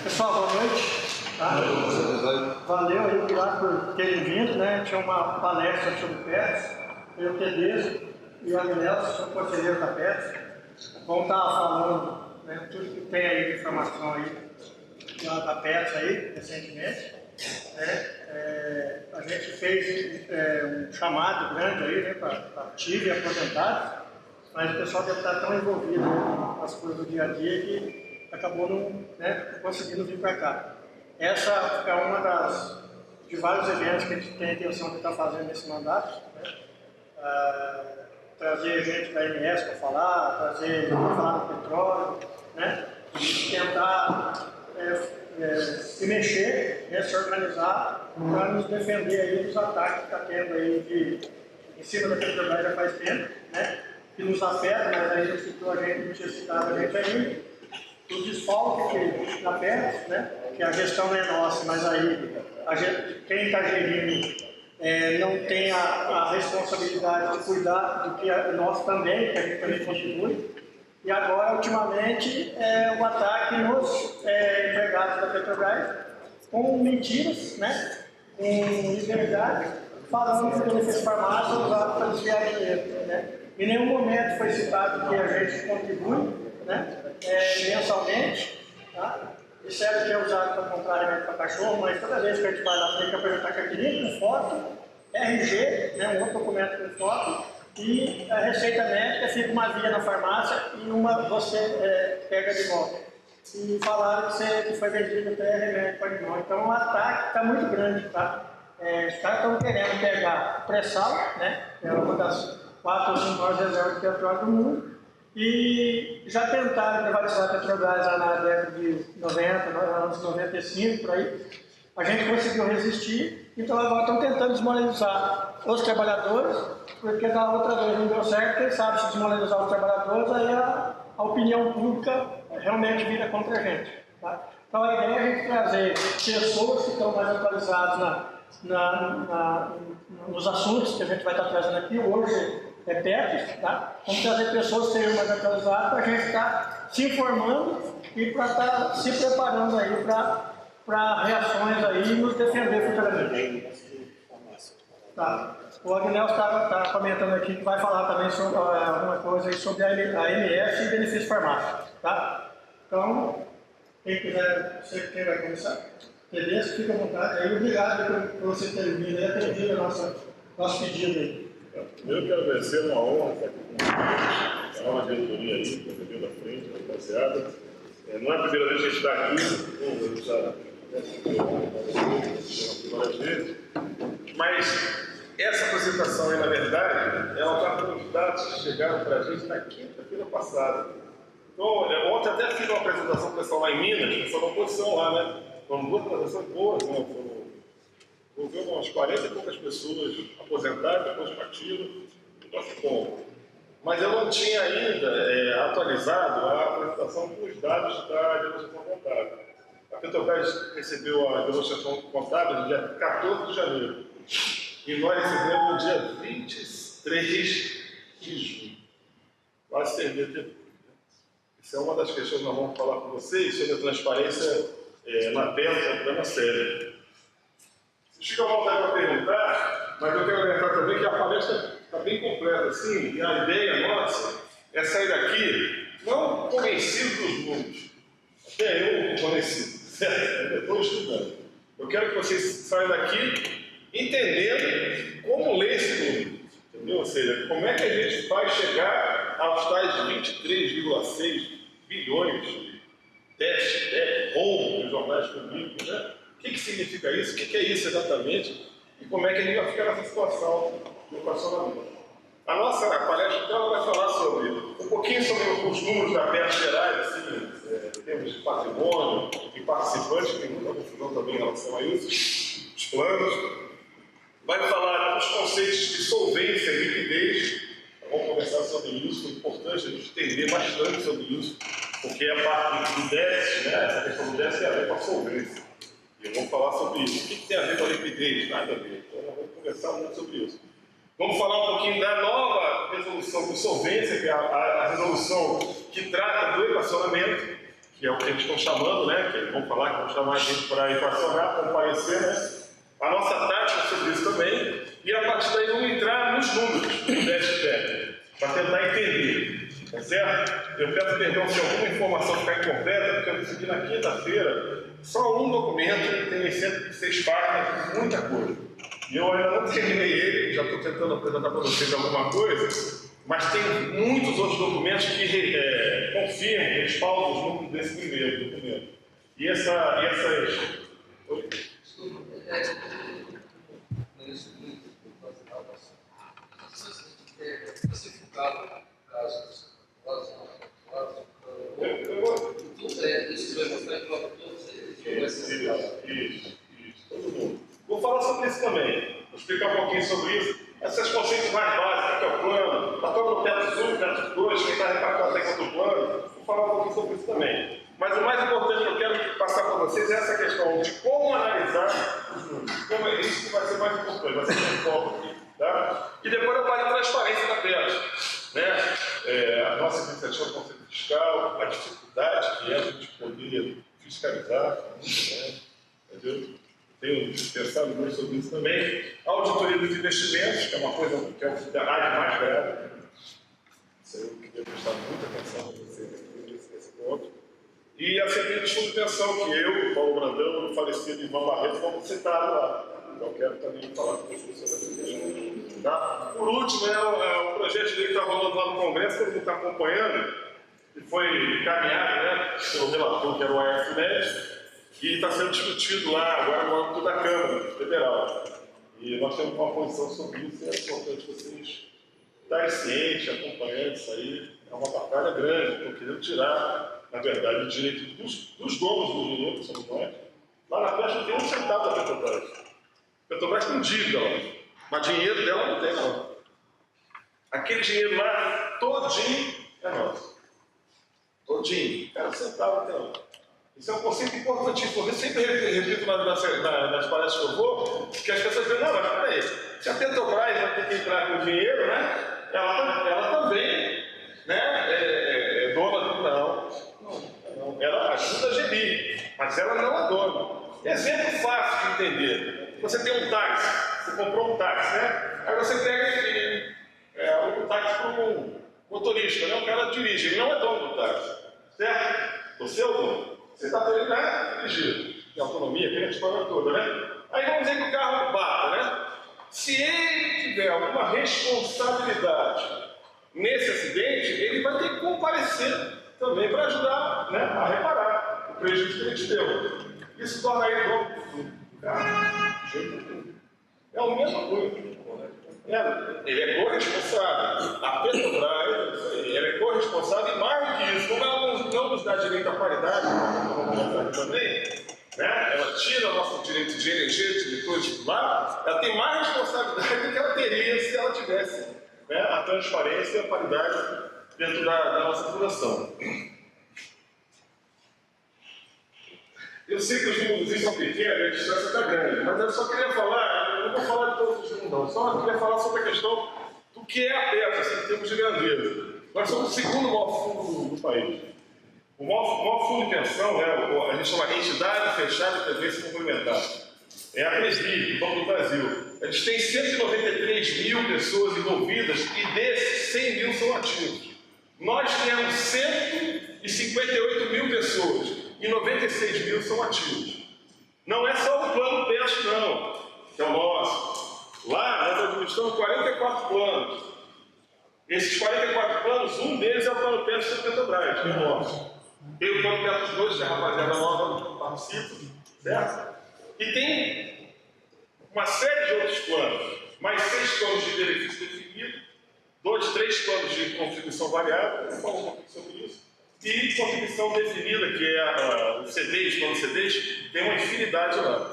Pessoal, boa noite. Tá? Valeu aí, obrigado por terem vindo, né? Tinha uma palestra sobre PETs, eu, Tedesco e o Agnelson, sou conselheiro da PETs. Vamos estar falando, né, tudo que tem aí de informação aí da PETs aí, recentemente. A gente fez um chamado grande aí, né, para ativos e aposentados, mas o pessoal deve estar tão envolvido, né, com as coisas do dia a dia que acabou não, né, conseguindo vir para cá. Essa é uma de vários eventos que a gente tem a intenção de estar fazendo nesse mandato, né? Trazer gente da MS para falar, trazer gente para falar do petróleo, né? E tentar se mexer, né, se organizar para nos defender aí dos ataques que está tendo aí em cima da Petrobras já faz tempo, né? Que nos afeta, mas aí já citou a gente, não tinha citado a gente ainda. O desfalque que na PETs, né, que a gestão não é nossa, mas aí quem está gerindo não tem a responsabilidade de cuidar do que é nosso também, que a gente também contribui. E agora, ultimamente, o ataque nos empregados da Petrobras com mentiras, né, com liberdade, falando que o benefício farmácia é usado para desviar dinheiro. Né? Em nenhum momento foi citado que a gente contribui, né, mensalmente, tá? Disseram que é usado para comprar remédio para cachorro, mas toda vez que a gente vai lá, tem que apresentar carteirinha com foto, RG, né, um outro documento com foto, e a receita médica fica uma via na farmácia e uma você pega de volta. E falaram que foi vendido até remédio para animal. Então o ataque está muito grande, tá? Os caras estão querendo pegar pré-sal, né, que é uma das 4 ou 5 maiores reservas de petróleo do mundo, e já tentaram privatizar a Petrobras lá na década de 90, anos 95, por aí. A gente conseguiu resistir, então agora estão tentando desmoralizar os trabalhadores, porque da outra vez não deu certo, quem sabe se desmoralizar os trabalhadores, aí a opinião pública realmente vira contra a gente. Tá? Então a ideia é a gente trazer pessoas que estão mais atualizadas nos assuntos que a gente vai estar trazendo aqui hoje. PETs, tá? Vamos trazer pessoas que sejam mais atualizadas para a gente estar se informando e para estar se preparando aí para reações aí e nos defender futuramente. Tá. O Agnelson está comentando aqui que vai falar também sobre alguma coisa aí sobre a MS e benefício farmácico. Tá? Então, quem quiser, quem vai começar? Tedesco, fica à vontade. Aí, obrigado por você ter vindo e atendido nosso pedido aí. Eu quero agradecer, uma honra estar aqui com a nova diretoria aí, que eu da frente, rapaziada. Não é a primeira vez que a gente está aqui, várias vezes, mas essa apresentação aí, na verdade, ela está com os dados que chegaram para a gente na quinta-feira passada. Então, ontem até fiz uma apresentação para o pessoal lá em Minas, o pessoal da oposição lá, né? Foram 2 apresentações boas, né? Houve umas 40 e poucas pessoas aposentadas, depois partiram, então ficou bom. Mas eu não tinha ainda atualizado a apresentação com os dados da demonstração contábil. A Petrobras recebeu a demonstração contábil no dia 14 de janeiro. E nós recebemos no dia 23 de junho. Quase terminei. Isso é uma das questões que nós vamos falar com vocês sobre a transparência na tela, é um problema sério. Fica à vontade para perguntar, mas eu quero lembrar também que a palestra está bem completa, assim, e a ideia nossa é sair daqui não convencido dos números, até eu não convencido, certo? Eu estou estudando. Eu quero que vocês saiam daqui entendendo como ler esse número, entendeu? Ou seja, como é que a gente vai chegar aos tais 23,6 bilhões de déficit, roubo que os jornais publicam, né? O que significa isso? O que é isso exatamente? E como é que a gente vai ficar nessa situação do equacionamento? A nossa palestra então, ela vai falar sobre um pouquinho sobre os números da PETs gerais, assim, em termos de patrimônio e participantes, tem muita confusão também em relação a isso, os planos. Vai falar dos conceitos de solvência e liquidez. Vamos conversar sobre isso, é importante a gente entender bastante sobre isso, porque a parte do déficit, né, essa questão do déficit tem a ver com a solvência. E eu vou falar sobre isso. O que tem a ver com a liquidez? Nada a ver. Então, nós vamos conversar muito sobre isso. Vamos falar um pouquinho da nova resolução de solvência, que é a resolução que trata do equacionamento, que é o que eles estão chamando, né? Que eles vão falar que vão chamar a gente para equacionar, comparecer, né? A nossa tática sobre isso também, e a partir daí vamos entrar nos números do teste técnico, para tentar entender, tá certo? Eu peço perdão se alguma informação ficar incompleta, porque eu recebi na quinta-feira só um documento que tem 106 páginas, muita coisa. E eu ainda não terminei ele, já estou tentando apresentar para vocês alguma coisa, mas tem muitos outros documentos que confirmam, respaldam os números desse primeiro documento. E essas... Isso, todo mundo. Vou falar sobre isso também, vou explicar um pouquinho sobre isso. Esses conceitos mais básicos, que é o plano, está todo no teto 1, teto 2, quem está repartindo a técnica do plano, vou falar um pouquinho sobre isso também. Mas o mais importante que eu quero passar para vocês é essa questão de como analisar os números. Como é isso que vai ser mais importante, vai ser mais foco aqui. Tá? E depois eu falo de transparência da peça. Né? A nossa iniciativa do Conselho Fiscal, a dificuldade que é a gente poder fiscalizar, né? Entendeu? Tenho pensado muito sobre isso também. A auditoria dos investimentos, que é uma coisa que é a área mais grave. Isso aí eu queria prestar muita atenção a vocês nesse ponto. E a CPI de fundo de pensão, que eu, Paulo Brandão, o falecido Ivan Barreto, fomos citados lá. Então, quero também falar com vocês sobre essa questão. Tá? Por último, o projeto de lei que está rolando lá no Congresso, todo mundo está acompanhando, que foi encaminhado, né, pelo relator, que era o AFMED, e está sendo discutido lá agora no âmbito da Câmara Federal. E nós temos uma posição sobre isso, e é importante vocês estarem cientes, acompanhando isso aí. É uma batalha grande, estou querendo tirar, na verdade, o direito dos donos do dinheiro, que somos nós. Lá na Peste não tem um centavo da Petrobras. A Petrobras tem dívida lá, mas dinheiro dela não tem, não. Aquele dinheiro lá, todinho, é nosso. Todinho, cada centavo não tem, não. Isso é um conceito importantíssimo. Eu sempre repito nas palestras que eu vou, que as pessoas dizem, não, mas peraí, se a Petrobras vai ter que entrar com dinheiro, né? Ela também, né, é dona do não. Ela ajuda a gerir, mas ela não é dona. Exemplo fácil de entender. Você tem um táxi, você comprou um táxi, né? Aí você pega e aluga o táxi para um motorista, né? O cara dirige, ele não é dono do táxi, certo? Você é o dono. Você está feliz, né? Dirigido. Tem autonomia, tem a história toda, né? Aí vamos dizer que o carro bata, né? Se ele tiver alguma responsabilidade nesse acidente, ele vai ter que comparecer também para ajudar, né, a reparar o prejuízo que ele te deu. Isso torna ele dono do carro. É a mesma coisa. Ele é corresponsável. A Petrobras, ela é corresponsável e mais do que isso, como ela não nos dá direito à paridade, também, né? Ela tira o nosso direito de eleger diretor titular, ela tem mais responsabilidade do que ela teria se ela tivesse, né, a transparência e a paridade dentro da nossa fundação. Eu sei que os números são pequenos, a distância está grande, mas eu só queria falar, eu não vou falar de todos os números não, só queria falar sobre a questão do que é a PET, assim, em termos de grandeza. Nós somos o segundo maior fundo do país. O maior fundo de pensão, né, a gente chama de entidade fechada de previdência complementar. É a Presbi, do Banco do Brasil. A gente tem 193 mil pessoas envolvidas e desses 100 mil são ativos. Nós temos 158 mil pessoas e 96 mil são ativos. Não é só o plano PES, não, que é o nosso. Lá nós administramos 44 planos. Esses 44 planos, um deles é o plano PES da Petrobras, que é o nosso. Tem o plano PES 2, que é a rapaziada nova participa, certo? E tem uma série de outros planos, mais 6 planos de benefício definido, 3 planos de contribuição variável, vou falar um pouquinho sobre isso, e contribuição definida, que é o CDs, plano CDs, tem uma infinidade lá.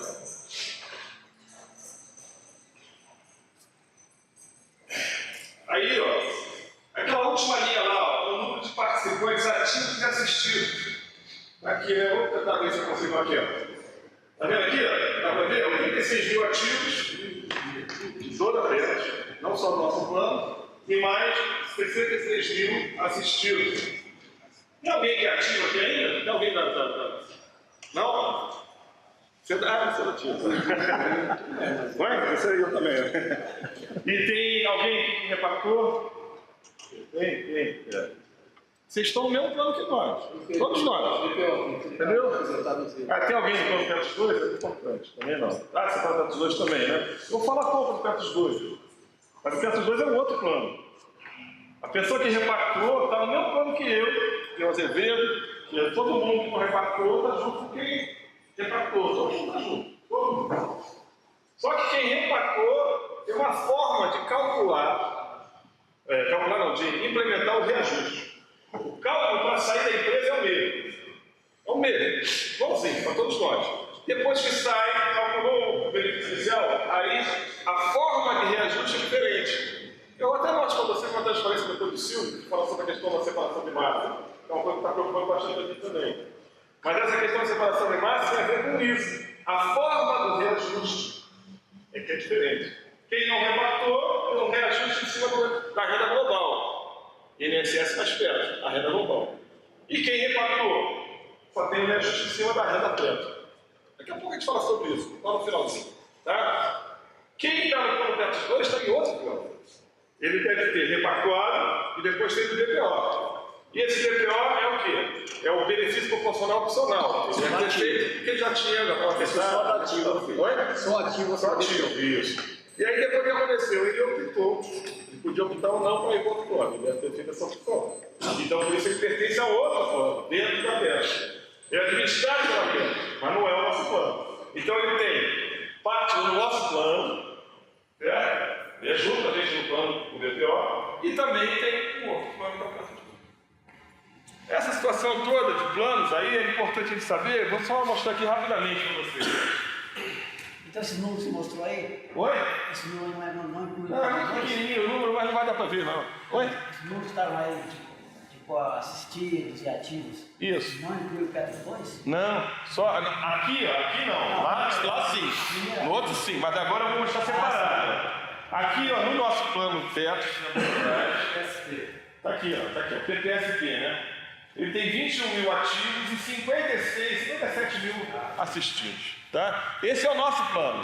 Aí, ó, aquela última linha lá, ó, o número de participantes ativos e assistidos. Aqui, né? Vou tentar ver se eu consigo aqui, ó. Tá vendo aqui, ó? Dá para ver? 86 mil ativos de toda a rede, não só do nosso plano, e mais 63 mil assistidos. Tem alguém que é ativo aqui ainda? Tem alguém Não? Você dá ativo. Ué? Isso aí eu também. E tem alguém que repactou? Tem. Vocês estão no mesmo plano que nós. Todos nós. Entendeu? Tem alguém que está no Petros 2? É importante. Também não. Você está no Petros 2 também, né? Eu vou falar pouco do Petros 2. Mas o Petros 2 é um outro plano. A pessoa que repactou está no mesmo plano que eu, que é o Azevedo, que é todo mundo que não repactou está junto com quem repactou. Todo mundo está junto. Todo mundo. Só que quem repactou tem uma forma de de implementar o reajuste. O cálculo para sair da empresa é o mesmo. É o mesmo. Igualzinho, para todos nós. Depois que sai, calculou o benefício inicial, aí a forma de reajuste é diferente. Eu até mostro para você uma transparência depois do Silvio, que fala sobre a questão da separação de massa. É uma coisa que está preocupando bastante a gente também. Mas essa questão da separação de massa tem a ver com isso. A forma do reajuste é que é diferente. Quem não repactou, tem um reajuste em cima da renda global. INSS mais perto, a renda global. E quem repactou, só tem um reajuste em cima da renda plena. Daqui a pouco a gente fala sobre isso, lá no finalzinho. Tá? Quem está no plano Petros 2 está em outro plano. Ele deve ter repactuado e depois tem o DPO. E esse DPO é o quê? É o benefício proporcional opcional. Ele deve ter feito porque ele já tinha, já estava testado. Só ativo. Oi? Só ativo. Isso. E aí depois o que aconteceu? Ele optou. Ele podia optar ou não para ir para outro plano. Ele deve ter feito essa opção. Então por isso ele pertence a outro plano, dentro da PES. Ele é administrado pela PES, mas não é o nosso plano. Então ele tem parte do nosso plano, certo? Ele ajuda a gente no plano do DPO e também tem um outro plano da PES. Essa situação toda de planos aí é importante a gente saber. Vou só mostrar aqui rapidamente para vocês. Então esse número que você mostrou aí? Oi? Esse número não inclui. Não, é muito pequenininho o número, mas não vai dar para ver, não. Oi? Os números que estavam aí, tipo assistidos e ativos. Isso. Não inclui o Petros 2? Não, só aqui, ó, aqui não. Lá sim. No outro sim, mas agora eu vou mostrar separado. Aqui, ó, no nosso plano Petros, tá aqui, ó, PPSP, né? Ele tem 21 mil ativos e 57 mil assistidos, tá? Esse é o nosso plano.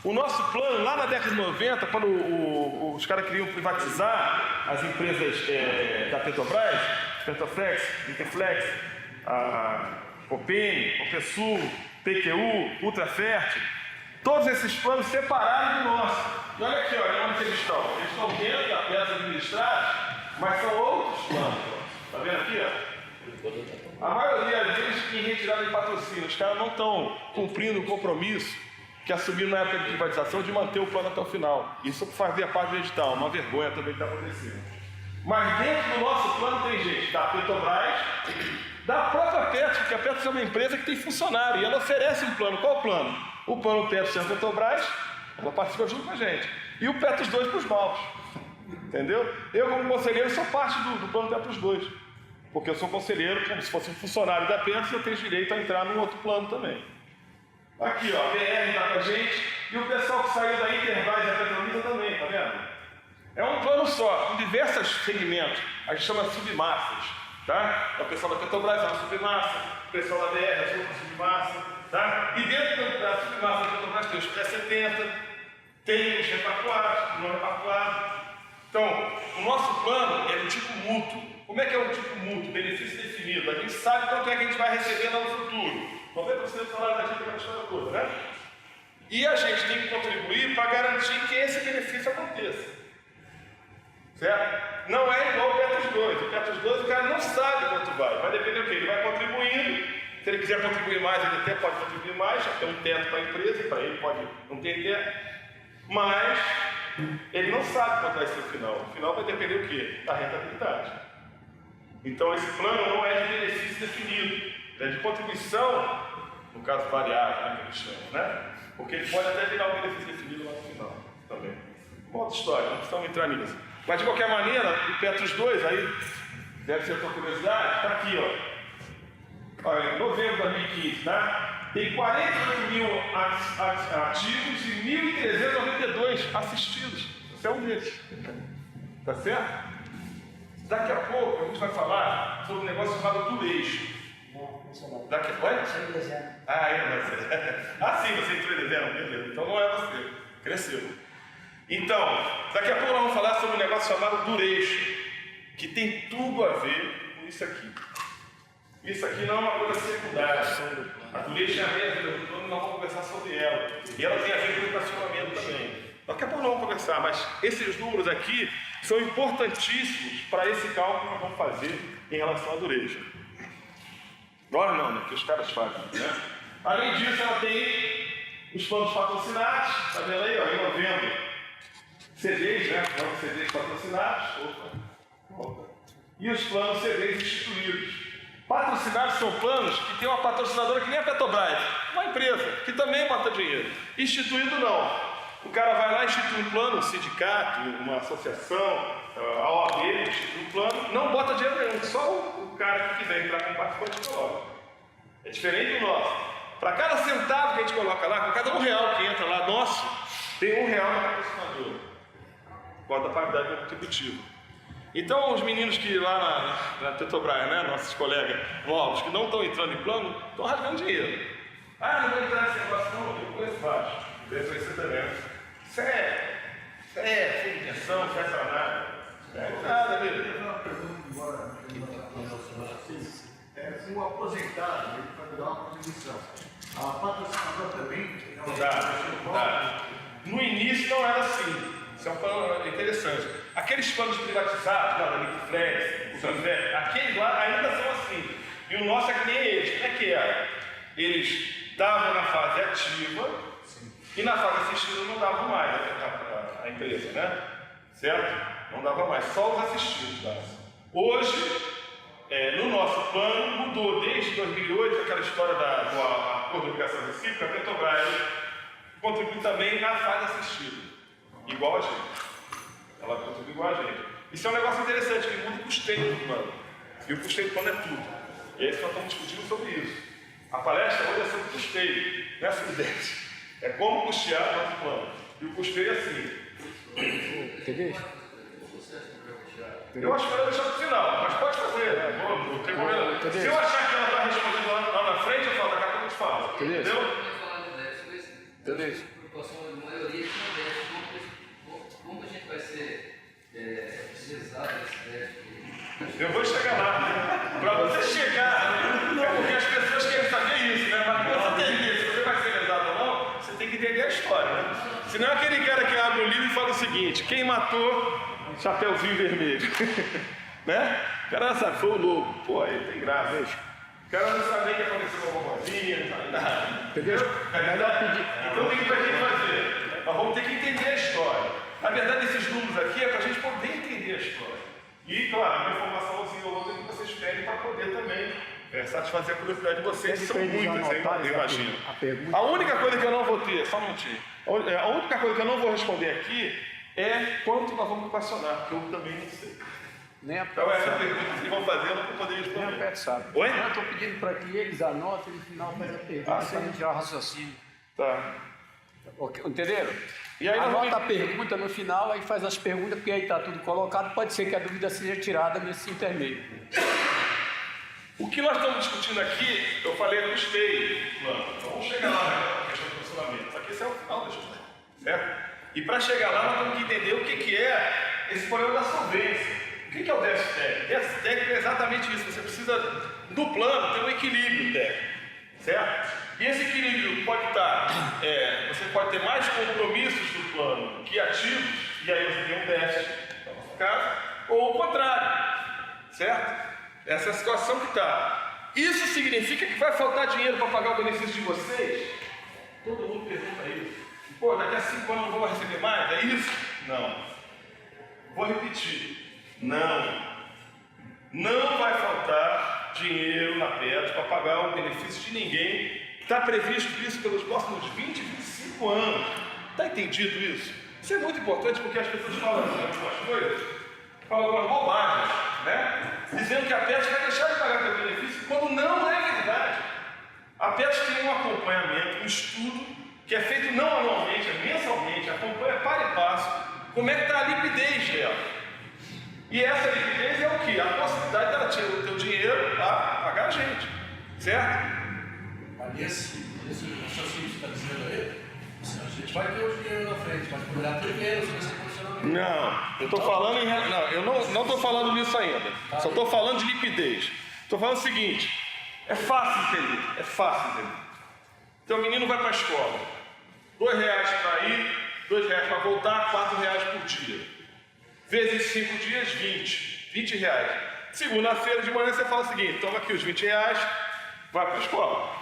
O nosso plano, lá na década de 90, quando os caras queriam privatizar as empresas da Petrobras, Petroflex, Interflex, a Copem, Copesul, PQU, Ultrafert, todos esses planos separaram do nosso. E olha aqui, olha onde eles estão. Eles estão dentro da peça administrada, mas são outros planos. Está vendo aqui, ó? A maioria deles em retirada de patrocínio. Os caras não estão cumprindo o compromisso que assumiram na época de privatização de manter o plano até o final. Isso fazia parte do edital, uma vergonha também que está acontecendo. Mas dentro do nosso plano tem gente da Petrobras, da própria Petros, porque a Petros é uma empresa que tem funcionário e ela oferece um plano. Qual o plano? O plano Petros é a Petrobras, ela participa junto com a gente. E o Petros 2 para os novos. Entendeu? Eu, como conselheiro, sou parte do plano Petros 2. Porque eu sou conselheiro, como se fosse um funcionário da Petros, eu tenho direito a entrar num outro plano também. Aqui, ó, a BR está com a gente, e o pessoal que saiu da Interbras e da Petrolisa também, tá vendo? É um plano só, com diversos segmentos, a gente chama de submassas, tá? O pessoal da Petrobras é uma submassa, o pessoal da BR é uma submassa, tá? E dentro da submassa da Petrobras tem os pré-70, tem os repactuados, não repactuados. Então, o nosso plano é do tipo mútuo. Como é que é um tipo mútuo? Benefício definido. A gente sabe quanto é que a gente vai receber lá no futuro. 90% do salário daqui é uma história toda, né? E a gente tem que contribuir para garantir que esse benefício aconteça. Certo? Não é igual o Petros 2. O Petros 2 o cara não sabe quanto vai. Vai depender do quê? Ele vai contribuindo. Se ele quiser contribuir mais, ele até pode contribuir mais. Já tem um teto para a empresa, para ele pode não ter teto. Mas ele não sabe quanto vai ser o final. O final vai depender do quê? Da rentabilidade. Então esse plano não é de benefício definido, é de contribuição, no caso variável, né, que eles chamam, né? Porque ele pode até virar um benefício definido lá no final também. Uma outra história, não precisamos entrar nisso. Mas de qualquer maneira, o Petros 2, aí deve ser a tua curiosidade, está aqui, ó. Olha, em novembro de 2015, né? Tem 48 mil ativos e 1.392 assistidos. Você é um deles. Tá certo? Daqui a pouco a gente vai falar sobre um negócio chamado dureixo. Daqui a pouco? Ah, eu não sei. Ah, sim, você entrou em dezembro, beleza. Então não é você. Cresceu. Então, daqui a pouco nós vamos falar sobre um negócio chamado dureixo, que tem tudo a ver com isso aqui. Isso aqui não é uma coisa secundária. A dureza é a minha vida do todo, nós vamos conversar sobre ela. E ela tem a ver com o relacionamento também. Daqui a pouco nós vamos conversar, mas esses números aqui são importantíssimos para esse cálculo que nós vamos fazer em relação à dureza. Nós não, né? Que os caras fazem, né? Além disso, ela tem os planos patrocinados, tá vendo aí, ó, em novembro. CDs, né? Planos CDs patrocinados. Opa. E os planos CDs instituídos. Patrocinados são planos que tem uma patrocinadora que nem a Petrobras, uma empresa que também bota dinheiro. Instituído não. O cara vai lá, institui um plano, um sindicato, uma associação, a OAB, institui um plano, não bota dinheiro nenhum, só o cara que quiser entrar como participante coloca. É diferente do nosso. Para cada centavo que a gente coloca lá, para cada R$1 que entra lá, nosso, tem R$1 na patrocinadora. Bota a paridade contributiva. Então, os meninos que lá na Petrobras, né, nossos colegas novos, que não estão entrando em plano, estão rasgando dinheiro. Ah, não vou entrar nesse negócio não, eu conheço vários. Deve conhecer também. Isso é sem intenção, não serve para nada. Nada, beleza. Se um aposentado ele vai dar uma contribuição, a patrocinadora também Não dá. No início não era assim. Isso é um plano interessante. Aqueles planos privatizados, da Liquiflex, aqueles lá ainda são assim. E o nosso é que nem eles. Como é que era? Eles estavam na fase ativa e na fase assistida não davam mais a empresa, né? Certo? Não dava mais, só os assistidos davam. Hoje, no nosso plano, mudou desde 2008, aquela história do acordo de obrigação recíproca, a Petrobras contribui também na fase assistida. Igual a gente. Ela contribui igual a gente. Isso é um negócio interessante, que muda o custeio do plano. E o custeio do plano é tudo. E é isso que nós estamos discutindo sobre isso. A palestra hoje é sobre custeio, não é sobre déficit. É como custear o nosso plano. E o custeio é assim. Entendeu? Eu acho que ela deixar para o final, mas pode fazer. Não tem problema. Se eu achar que ela está respondendo lá na frente, eu falo, daqui a pouco eu te falo. Entendeu? Entendeu? A maioria de não deve. Como a gente vai ser utilizado esse déficit? Eu vou chegar lá. Para você chegar, é porque as pessoas querem saber isso, né? Mas para você entender se você vai ser lesado ou não, você tem que entender a história, né? Senão é aquele cara que abre o livro e fala o seguinte: quem matou Chapeuzinho Vermelho? Né? O cara sabe, foi o lobo. Pô, aí tem graça. O cara não sabe nem o que aconteceu com a vovozinha, não sabe nada. Entendeu? Então o que vai ter que fazer? Nós vamos ter que entender a história. Na verdade, esses números aqui é para a gente poder entender a história. E, claro, uma informaçãozinha ou outra que vocês pedem para poder também satisfazer a curiosidade de vocês. São muitas, eu imagino. A única coisa que eu não vou ter, só um minutinho. A única coisa que eu não vou responder aqui é quanto nós vamos equacionar, porque eu também não sei. Nem a Então essa pergunta que vocês vão fazer, eu não vou poder Nem a responder. Pet sabe. Oi? Eu estou pedindo para que eles anotem e no final faz a pergunta Ah, para sim. a gente tirar o raciocínio. Tá. Entenderam? E aí nós Anota vamos- a pergunta no final, aí faz as perguntas, porque aí está tudo colocado. Pode ser que a dúvida seja tirada nesse intermeio. O que nós estamos discutindo aqui, eu falei custeio, plano. Então vamos chegar lá na questão do funcionamento. Só que esse é o final da história, certo? E para chegar lá, nós temos que entender o que é esse problema da solvência. O que é o déficit técnico? Déficit técnico é exatamente isso. Você precisa, no plano, ter um equilíbrio técnico, certo? E esse equilíbrio pode estar, você pode ter mais compromissos do plano que ativos, e aí você tem um déficit, no nosso caso, ou o contrário, certo? Essa é a situação que está. Isso significa que vai faltar dinheiro para pagar o benefício de vocês? Todo mundo pergunta isso. Pô, daqui a 5 anos eu não vou receber mais? É isso? Não. Vou repetir. Não. Não vai faltar dinheiro na PET para pagar o benefício de ninguém. Está previsto isso pelos próximos 20, 25 anos. Está entendido isso? Isso é muito importante porque as pessoas falam algumas coisas, falam algumas bobagens, né? Dizendo que a PET vai deixar de pagar seu benefício, quando não é verdade. A PET tem um acompanhamento, um estudo, que é feito não anualmente, é mensalmente, acompanha para e passo como é que está a liquidez dela. E essa liquidez é o quê? A possibilidade dela tirar o teu dinheiro para pagar a gente, certo? Nesse raciocínio que você está dizendo aí, a gente vai ter o dinheiro na frente, mas poderá ter menos nesse posicionamento. Não, eu estou falando em... Não, eu não estou falando nisso ainda. Só estou falando de liquidez. Estou falando o seguinte, é fácil entender, é fácil entender. Então o menino vai para a escola, R$2 para ir, R$2 para voltar, R$4 por dia. Vezes 5 dias, 20 reais. Segunda-feira de manhã você fala o seguinte, toma aqui os R$20, vai para a escola.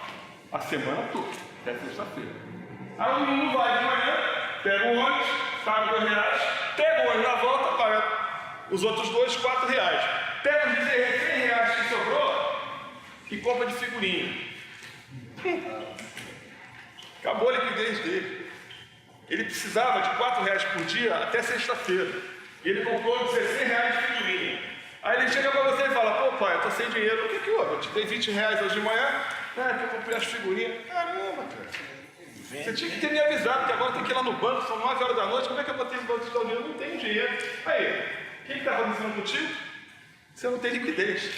A semana toda, até sexta-feira. Aí o menino vai de manhã, pega o ônibus, paga R$2, pega o ônibus na volta, paga os outros R$4. Pega os R$3 que sobrou e compra de figurinha. Acabou a liquidez dele. Ele precisava de R$4 por dia até sexta-feira. E ele comprou R$16 de figurinha. Aí ele chega para você e fala, pô pai, eu tô sem dinheiro, o que houve? Eu te dei R$20 hoje de manhã, que eu comprei as figurinhas. Caramba, cara. Você tinha que ter me avisado que agora tem que ir lá no banco, são 9 horas da noite, como é que eu vou ter que te dar o dinheiro? Não tenho dinheiro. Aí, o que está acontecendo contigo? Você não tem liquidez.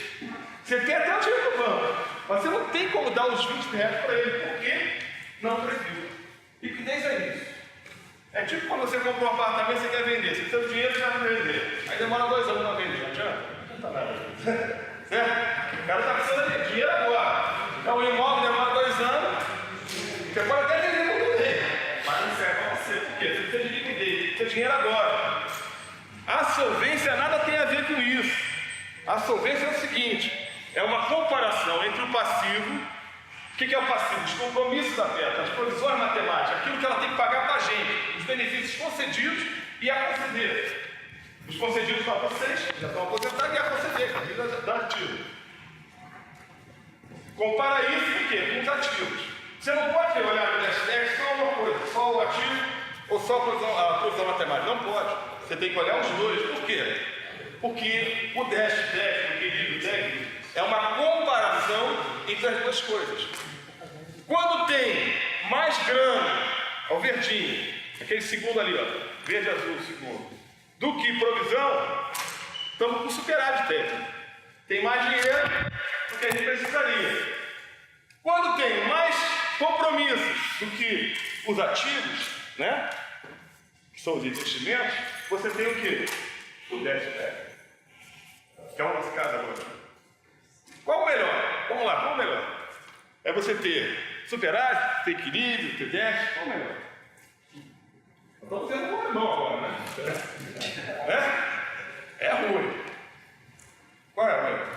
Você tem até o dinheiro no banco, mas você não tem como dar os R$20 para ele, porque não precisa. Liquidez é isso. É tipo quando você compra um apartamento e você quer vender. Você tem o dinheiro e já vai vender. Aí demora 2 anos para vender, não adianta? Não adianta nada. Certo? O cara está precisando de dinheiro agora. Então o imóvel demora 2 anos. Você pode até vender muito bem, mas não serve para você. Por quê? Você precisa de liquidez, você tem dinheiro agora. A solvência nada tem a ver com isso. A solvência é o seguinte, é uma comparação entre o passivo. O que é o passivo? Os compromissos da meta, as provisões matemáticas, aquilo que ela tem que pagar para a gente, os benefícios concedidos e a conceder. Os concedidos para vocês, que já estão aposentados, e a conceder, a vida da ativa. Compara isso com o quê? Com os ativos. Você não pode olhar no DESTEC só uma coisa, só o ativo ou só a provisão matemática. Não pode. Você tem que olhar os dois. Por quê? Porque o DESTEC, o equilíbrio técnico, é uma comparação entre as duas coisas. Quando tem mais grana, ó, o verdinho, aquele segundo ali, ó, verde azul, segundo, do que provisão, estamos com superávit técnico. Tem mais dinheiro do que a gente precisaria. Quando tem mais compromissos do que os ativos, né, que são os investimentos, você tem o quê? O déficit técnico. Que é o nosso caso agora. Qual o melhor? Vamos lá, qual o melhor? É você ter superávit, ter equilíbrio, ter déficit, qual o melhor? Estou fazendo um alemão agora, né? É ruim. Qual é a melhor?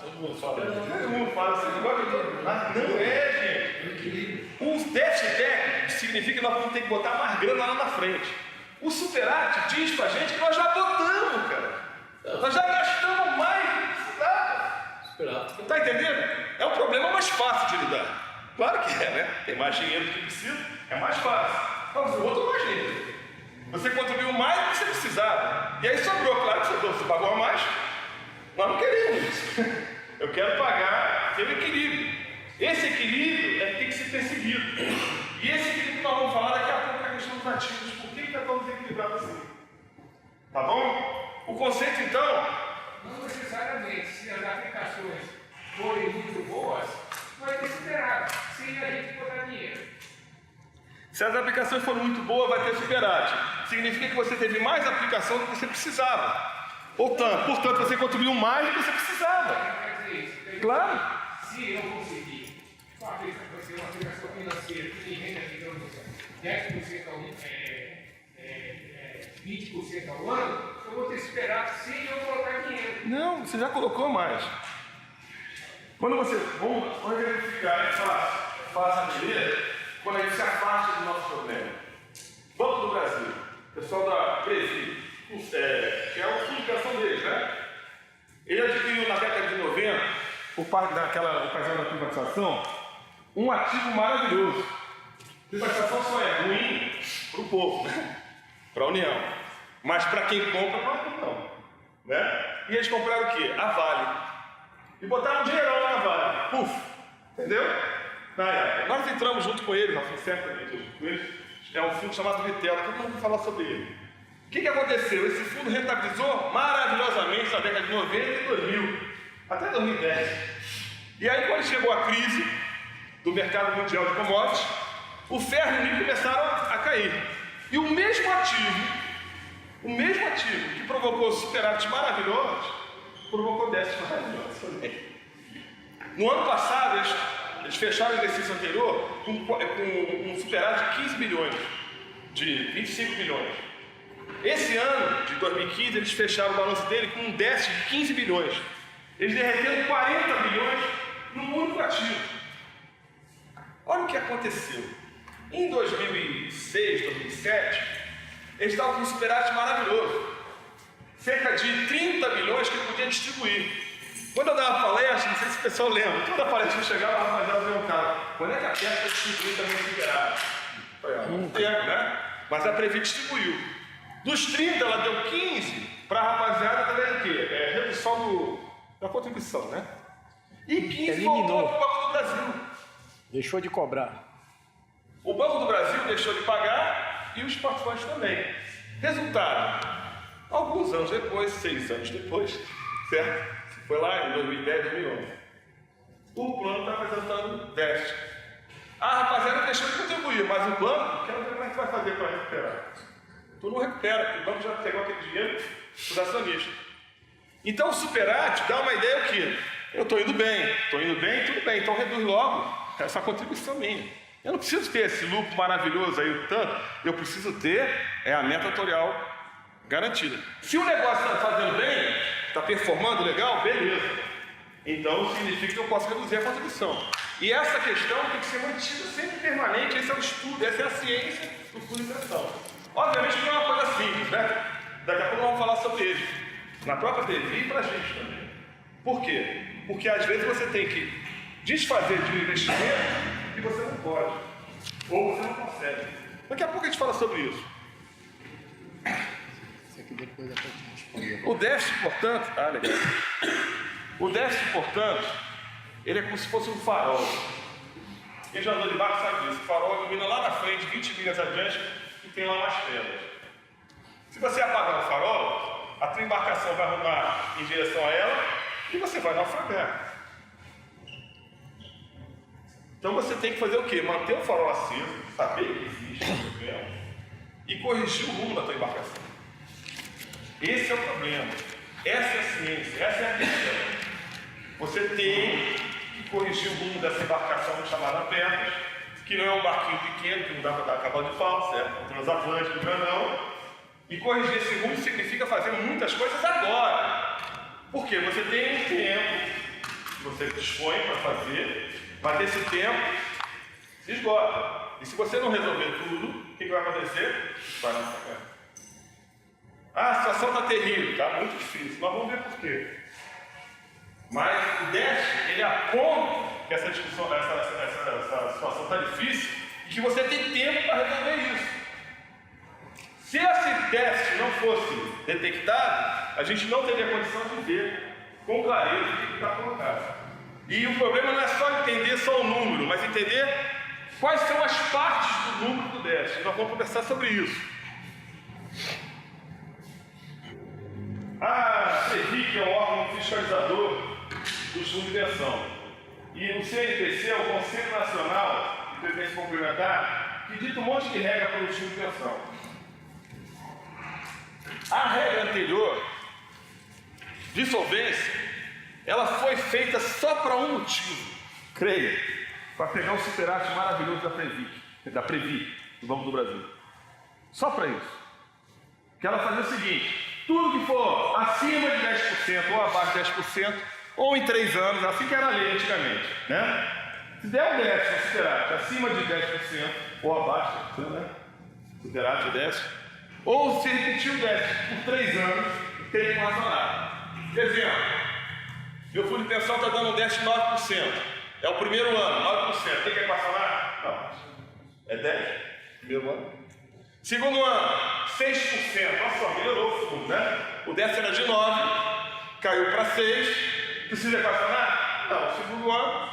Todo mundo fala. Todo mundo fala assim, mas não é, gente. O déficit técnico significa que nós vamos ter que botar mais grana lá na frente. O superávit diz pra gente que nós já botamos, cara. Nós já gastamos mais do que precisava. Está entendendo? É um problema mais fácil de lidar. Claro que é, né? Tem mais dinheiro do que precisa, é mais fácil. Mas o outro mais dinheiro. Você contribuiu mais do que você precisava. E aí sobrou, claro que sobrou. Você pagou mais. Nós não queremos isso. Eu quero pagar pelo equilíbrio. Esse equilíbrio é que tem que ser perseguido. E esse equilíbrio que nós vamos falar daqui a pouco é a questão dos ativos. Por que está tão desequilibrado assim? Tá bom? O conceito então. Não necessariamente, se as aplicações forem muito boas, vai ter superávit, sem a gente botar dinheiro. Se as aplicações forem muito boas, vai ter superávit. Significa que você teve mais aplicação do que você precisava. Portanto, você contribuiu mais do que você precisava. Claro. Se eu conseguir fazer uma aplicação financeira que tem renda, digamos, 10% ao 20% ao ano, eu vou ter superávit sem eu colocar dinheiro. Não, você já colocou mais. Quando você... Vamos verificar, é fácil de ler, quando a gente se afasta do nosso problema. Banco do Brasil, pessoal da Presi, que é o fundo de criação deles, né? Ele adquiriu na década de 90, por parte daquela ocasião da privatização, um ativo maravilhoso. Privatização só é ruim para o povo, né? Para a União. Mas para quem compra, não. Né? E eles compraram o quê? A Vale. E botaram um dinheirão lá na Vale. Puf! Entendeu? Nós entramos junto com eles, nós fomos certamente junto com eles. É um fundo chamado Vitel, todo mundo vai falar sobre ele. O que aconteceu? Esse fundo rentabilizou maravilhosamente na década de 90 e 2000, até 2010. E aí, quando chegou a crise do mercado mundial de commodities, o ferro e o níquel começaram a cair. E o mesmo ativo que provocou superávit maravilhosos, provocou déficit maravilhoso também. No ano passado, eles fecharam o exercício anterior com um superávit de 15 bilhões, de 25 bilhões. Esse ano, de 2015, eles fecharam o balanço dele com um déficit de 15 bilhões. Eles derreteram 40 bilhões num único ativo. Olha o que aconteceu. Em 2006, 2007, eles estavam com um superávit maravilhoso. Cerca de 30 bilhões que ele podia distribuir. Quando eu dava palestra, não sei se o pessoal lembra, toda palestra que eu chegava, a rapaziada perguntava: quando é que a Pesta vai distribuir também esse superávit? Não tem, né? Mas a Previ distribuiu. Dos 30, ela deu 15 para a rapaziada também o quê? Redução da contribuição, né? E 15 voltou para o Banco do Brasil. Deixou de cobrar. O Banco do Brasil deixou de pagar e os participantes também. Resultado: alguns anos depois, 6 anos depois, certo? Foi lá em 2010, 2011. O plano está apresentando déficit. A rapaziada deixou de contribuir, mas o banco, quero ver como é que vai fazer para recuperar. Tu não recupera, porque o banco já pegou aquele dinheiro dos acionistas. Então o superávit dá uma ideia o quê? Eu estou indo bem, tudo bem, então reduz logo essa contribuição minha. Eu não preciso ter esse lucro maravilhoso aí, o tanto, eu preciso ter a meta atorial garantida. Se o negócio está fazendo bem, está performando legal, beleza. Então significa que eu posso reduzir a contribuição. E essa questão tem que ser mantida sempre permanente, esse é o estudo, essa é a ciência do fundo de pensão. Obviamente que não é uma coisa simples, né? Daqui a pouco vamos falar sobre ele. Na própria TV e para a gente também. Por quê? Porque às vezes você tem que desfazer de um investimento e você não pode. Ou você não consegue. Daqui a pouco a gente fala sobre isso. O déficit, portanto... legal. O déficit, portanto, ele é como se fosse um farol. Quem já andou de barco sabe disso. O farol ilumina lá na frente, 20 milhas adiante, e tem lá umas pedras. Se você apagar o farol, a tua embarcação vai arrumar em direção a ela e você vai naufragar. Então você tem que fazer o quê? Manter o farol aceso, saber que existe um problema e corrigir o rumo da tua embarcação. Esse é o problema. Essa é a ciência, essa é a questão. Você tem que corrigir o rumo dessa embarcação chamada Pernas, que não é um barquinho pequeno, que não dá para dar cavalo de pau, certo? Um transatlântico grandão. E corrigir esse rumo significa fazer muitas coisas agora. Porque você tem um tempo que você dispõe para fazer, mas esse tempo se esgota. E se você não resolver tudo, o que vai acontecer? Vai naufragar. A situação está terrível, está muito difícil, mas vamos ver por quê. Mas o déficit, ele aponta que essa discussão, essa situação está difícil e que você tem tempo para resolver isso. Se esse déficit não fosse detectado, a gente não teria condição de ver com clareza o que está colocado. E o problema não é só entender só o número, mas entender quais são as partes do número do déficit. Nós vamos conversar sobre isso. A CEVIC é o órgão fiscalizador dos fundos de pensão. E o CNPC é o Conselho Nacional de Previdência Complementar, que dita um monte de regra para os fundos de pensão. A regra anterior de solvência, ela foi feita só para um motivo, creia, para pegar o superávit maravilhoso da Previ, do Banco do Brasil. Só para isso. Que ela fazia o seguinte: tudo que for acima de 10% ou abaixo de 10%, ou em 3 anos, assim que era a lei antigamente, né? Se der um déficit superávit acima de 10% ou abaixo de 10%, né? Superávit déficit, ou se repetir o déficit por 3 anos, tem que razonar. Exemplo, meu fundo de pensão está dando um déficit de 9%. É o primeiro ano, 9%. Tem que equacionar? Não. É 10%. Primeiro ano. Segundo ano, 6%. Olha só, melhorou o fundo, né? O déficit era de 9%, caiu para 6%. Precisa equacionar? Não. Segundo ano,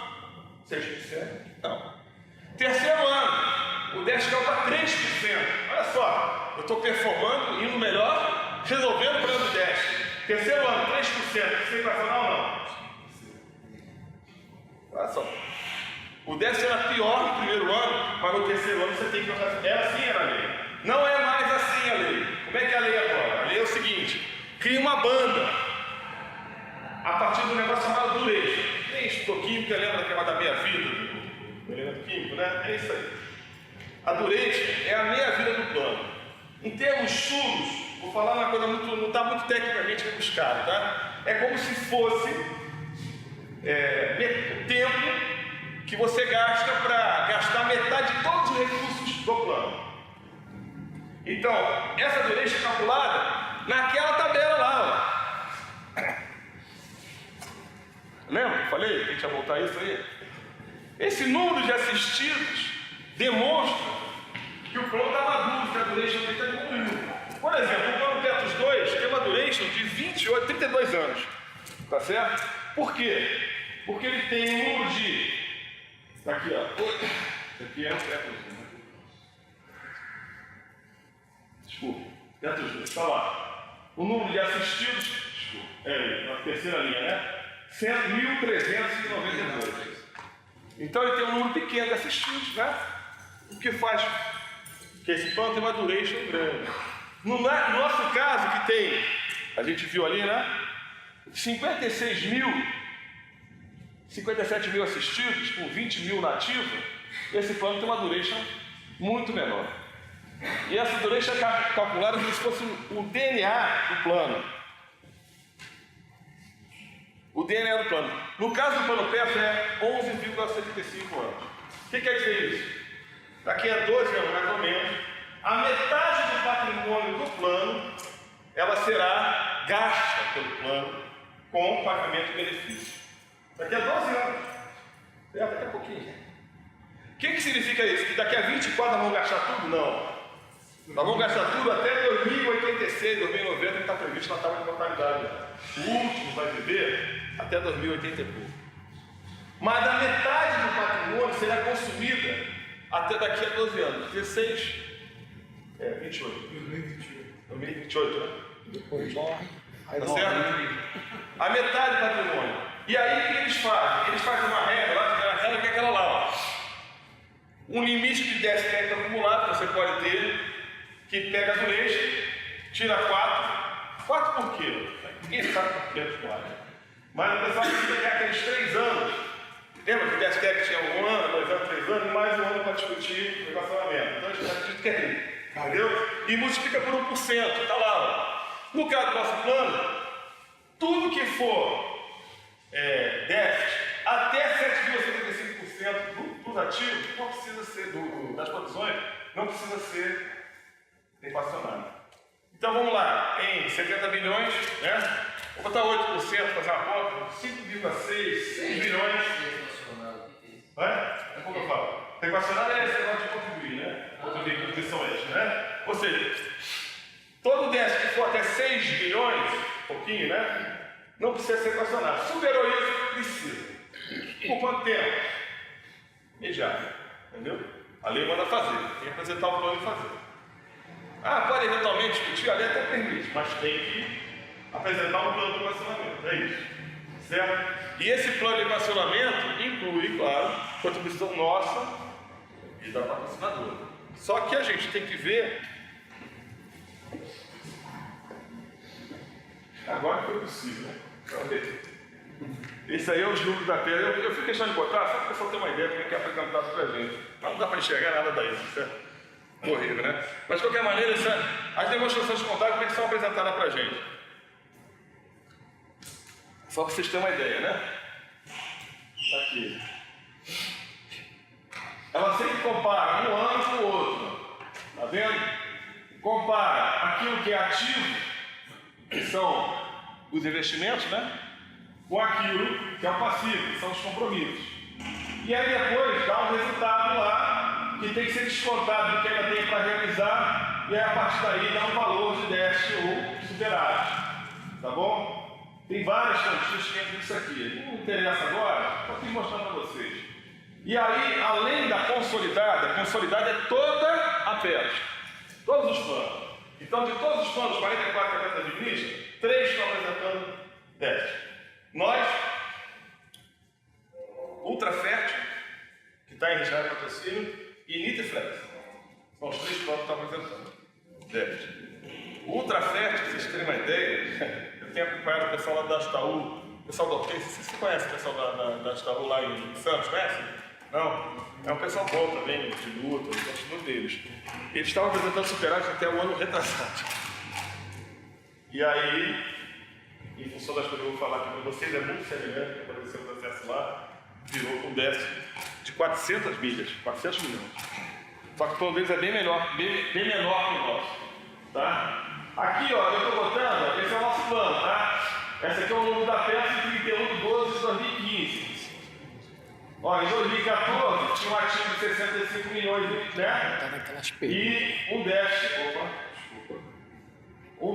6%. Não. Terceiro ano, o déficit caiu para 3%. Olha só, eu estou performando, indo melhor, resolvendo o problema do déficit. Terceiro ano, 3%, isso é equacional ou não? Olha só. O déficit era pior no primeiro ano, mas no terceiro ano você tem que colocar. É assim era a lei. Não é mais assim a lei. Como é que é a lei agora? A lei é o seguinte: cria uma banda a partir do negócio chamado duration. Quem estudou química lembra daquela da meia-vida do elemento químico, né? É isso aí. A duration é a meia-vida do plano. Em termos chulos, vou falar uma coisa muito, não está muito tecnicamente rebuscado, tá? É como se fosse o tempo que você gasta para gastar metade de todos os recursos do plano. Então, essa duration é calculada naquela tabela lá, ó. Lembra? Falei que a gente ia voltar isso aí? Esse número de assistidos demonstra que o plano está maduro, que a duration está diminuindo. Por exemplo, o plano Petros 2 tem uma duration de 32 anos. Tá certo? Por quê? Porque ele tem um número de... Tá aqui, ó. Isso aqui é o Petros 2. Desculpa. Petros 2, está lá. O número de assistidos... Desculpa. Na terceira linha, né? 1.392. Então ele tem um número pequeno de assistidos, né? O que faz que esse plano tenha uma duration grande. No nosso caso, que tem, a gente viu ali, né? 57 mil assistidos, com 20 mil na ativa, esse plano tem uma duration muito menor. E essa duration é calculada como se fosse o DNA do plano. O DNA do plano. No caso do plano PEF é 11,75 anos. O que quer dizer isso? Daqui a 12 anos, mais ou menos, a metade do patrimônio do plano, ela será gasta pelo plano com pagamento de benefício. Daqui a 12 anos. Daqui a pouquinho. O que significa isso? Que daqui a 24 nós vamos gastar tudo? Não. Nós vamos gastar tudo até 2086, 2090, que está previsto na tábua de mortalidade. O último vai viver até 2080 e pouco. Mas a metade do patrimônio será consumida até daqui a 12 anos. 28. 2028, né? Depois morre. Tá certo? A metade do patrimônio. E aí o que eles fazem? Eles fazem uma regra lá, a regra que é aquela lá, ó. Um limite de 10 créditos acumulados você pode ter, que pega a duration, tira 4. 4 por quê? Ninguém sabe por que é 4. Mas o pessoal precisa pegar aqueles 3 anos. Lembra que o 10 créditos tinha 1 ano, 2 anos, 3 anos, e mais 1 ano para discutir o equacionamento. Então a gente acredita que é isso. Entendeu? E multiplica por 1%, está lá. Ó. No caso do nosso plano, tudo que for déficit, até 7,75% dos ativos, não precisa ser, das provisões, não precisa ser equacionado. Então vamos lá, em 70 bilhões, né? Vou botar 8%, fazer uma conta, 5,6 bilhões. É como eu falo? Equacionado é esse negócio de contribuir, né? Contribuição extra, né? Ou seja, todo déficit que for até 6 bilhões, pouquinho, né? Não precisa ser equacionado. Superou isso, precisa. Por quanto tempo? Imediato. Entendeu? A lei manda fazer. Tem que apresentar o plano e fazer. Pode eventualmente discutir, a lei até permite, mas tem que apresentar um plano de equacionamento. É isso. Certo? E esse plano de equacionamento inclui, claro, contribuição nossa e da patrocinadora. Só que a gente tem que ver. Agora foi possível, né? Esse aí é o número da Terra. Eu fico questão de botar, só para o pessoal ter uma ideia do que é apresentado para a gente. Mas não dá para enxergar nada daí, certo? Horrível, né? Mas de qualquer maneira, as demonstrações contábeis como é que são apresentadas para a gente? Só para vocês terem uma ideia, né? Tá aqui. Ela sempre compara um ano com o outro. Tá vendo? Compara aquilo que é ativo, que são os investimentos, né? Com aquilo que é o passivo, que são os compromissos. E aí depois dá um resultado lá que tem que ser descontado do que ela tem para realizar, e aí a partir daí dá um valor de déficit ou superávit. Tá bom? Tem várias estatísticas disso aqui. Não interessa agora, estou aqui mostrando para vocês. E aí, além da consolidada, a consolidada é toda a PEF. Todos os planos. Então, de todos os planos, 44 que a meta administra, 3 estão apresentando déficit. Nós, Ultrafértil, que está em registro de patrocínio, e Nitriflex. São os 3 planos que estão apresentando déficit. O Ultrafértil, para vocês terem uma ideia, eu tenho acompanhado o pessoal lá da Astaú, o pessoal da Hortência, você conhece o pessoal da Astaú lá em Santos, conhece? Não? É um pessoal bom também, de luta, eu gosto muito deles. Eles estavam apresentando superávit até o ano retrasado. E aí, em função das coisas que eu vou falar aqui para vocês, é muito semelhante que aconteceu o processo lá, virou com déficit de 400 milhas, 400 milhões. Só que o plano deles é bem menor que o nosso. Tá? Aqui, ó, eu estou botando, esse é o nosso plano, tá? Esse aqui é o número da peça de 31 de 12 de 2015. Ó, em 2014 tinha um ativo de 65 milhões, né? Tá naquelas E um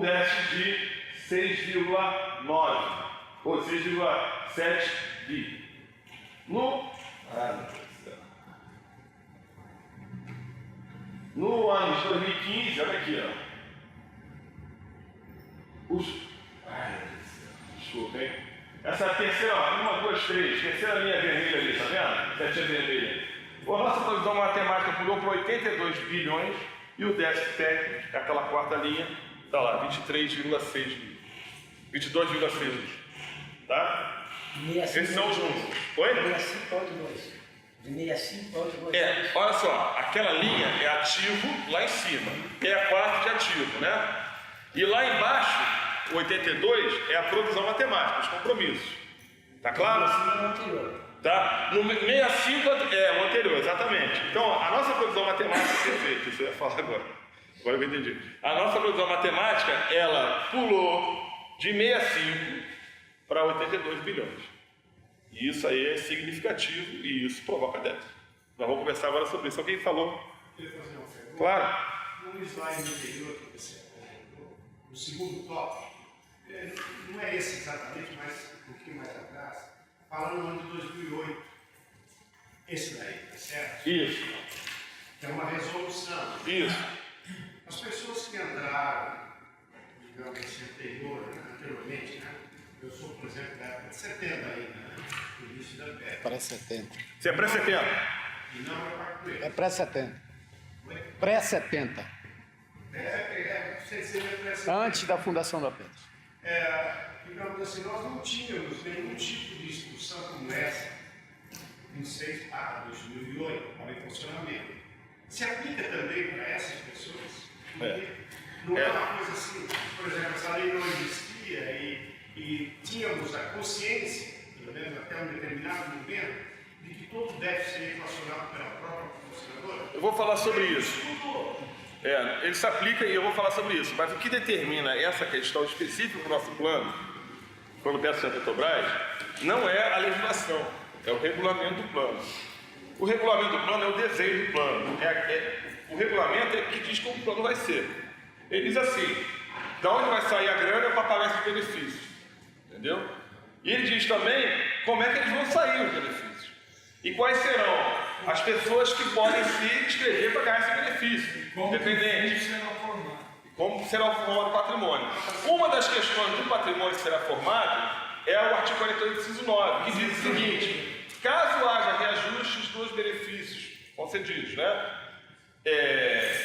déficit de 6,9 ou 6,7 bi. No ano de 2015, olha aqui, ó. Desculpa, hein? Essa terceira, ó, 1, 2, 3, terceira linha vermelha ali, tá vendo? Setinha vermelha. A nossa previsão matemática pulou para 82 bilhões e o déficit técnico, aquela quarta linha, tá lá, 23,6 bi. 22,6 bi. Tá? Esses são os números. Oi? 65,2. De 65,2. Olha só, aquela linha é ativo lá em cima, é a quarta de ativo, né? E lá embaixo, o 82 é a provisão matemática, os compromissos. Tá claro? Tá? No 65 é o anterior, exatamente. Então, a nossa provisão matemática é perfeita, isso eu ia falar agora. Agora eu entendi. A nossa provisão matemática, ela pulou de 65 para 82 bilhões. E isso aí é significativo e isso provoca déficit. Nós vamos conversar agora sobre isso. Alguém falou? Queria fazer uma pergunta. Claro. No slide anterior que você apresentou, o segundo tópico, não é esse exatamente, mas um pouquinho mais atrás, falando no ano de 2008. Esse daí, tá certo? Isso. É uma resolução. Isso. As pessoas que entraram, digamos assim, anteriormente, né? Eu sou, por exemplo, da época de 70 ainda, né? No início da década. Pré-70. Você é pré-70? E não é Parque Coelho. É pré-70. Oi? Pré-70. Seria pré-70. Antes da fundação da Petros. Digamos assim, nós não tínhamos nenhum tipo de instrução como essa em 6 para 2008, para o funcionamento. Se aplica também para essas pessoas? Não é uma coisa assim, por exemplo, essa lei não existia e tínhamos a consciência, pelo menos até um determinado momento, de que todo déficit seria equacionado pela própria funcionadora. Eu vou falar sobre isso. Ele se aplica e eu vou falar sobre isso. Mas o que determina essa questão específica do nosso plano, quando pensa em Petrobras, não é a legislação, é o regulamento do plano. O regulamento do plano é o desenho do plano. O regulamento é que diz como o plano vai ser. Ele diz assim, de onde vai sair a grana para pagar esses benefícios. Entendeu? E ele diz também como é que eles vão sair os benefícios. E quais serão as pessoas que podem se inscrever para ganhar esse benefício. Dependente. Como será formado o patrimônio. Uma das questões do patrimônio que será formado é o artigo 48, inciso 9, que diz o seguinte: caso haja reajustes dos benefícios concedidos, né?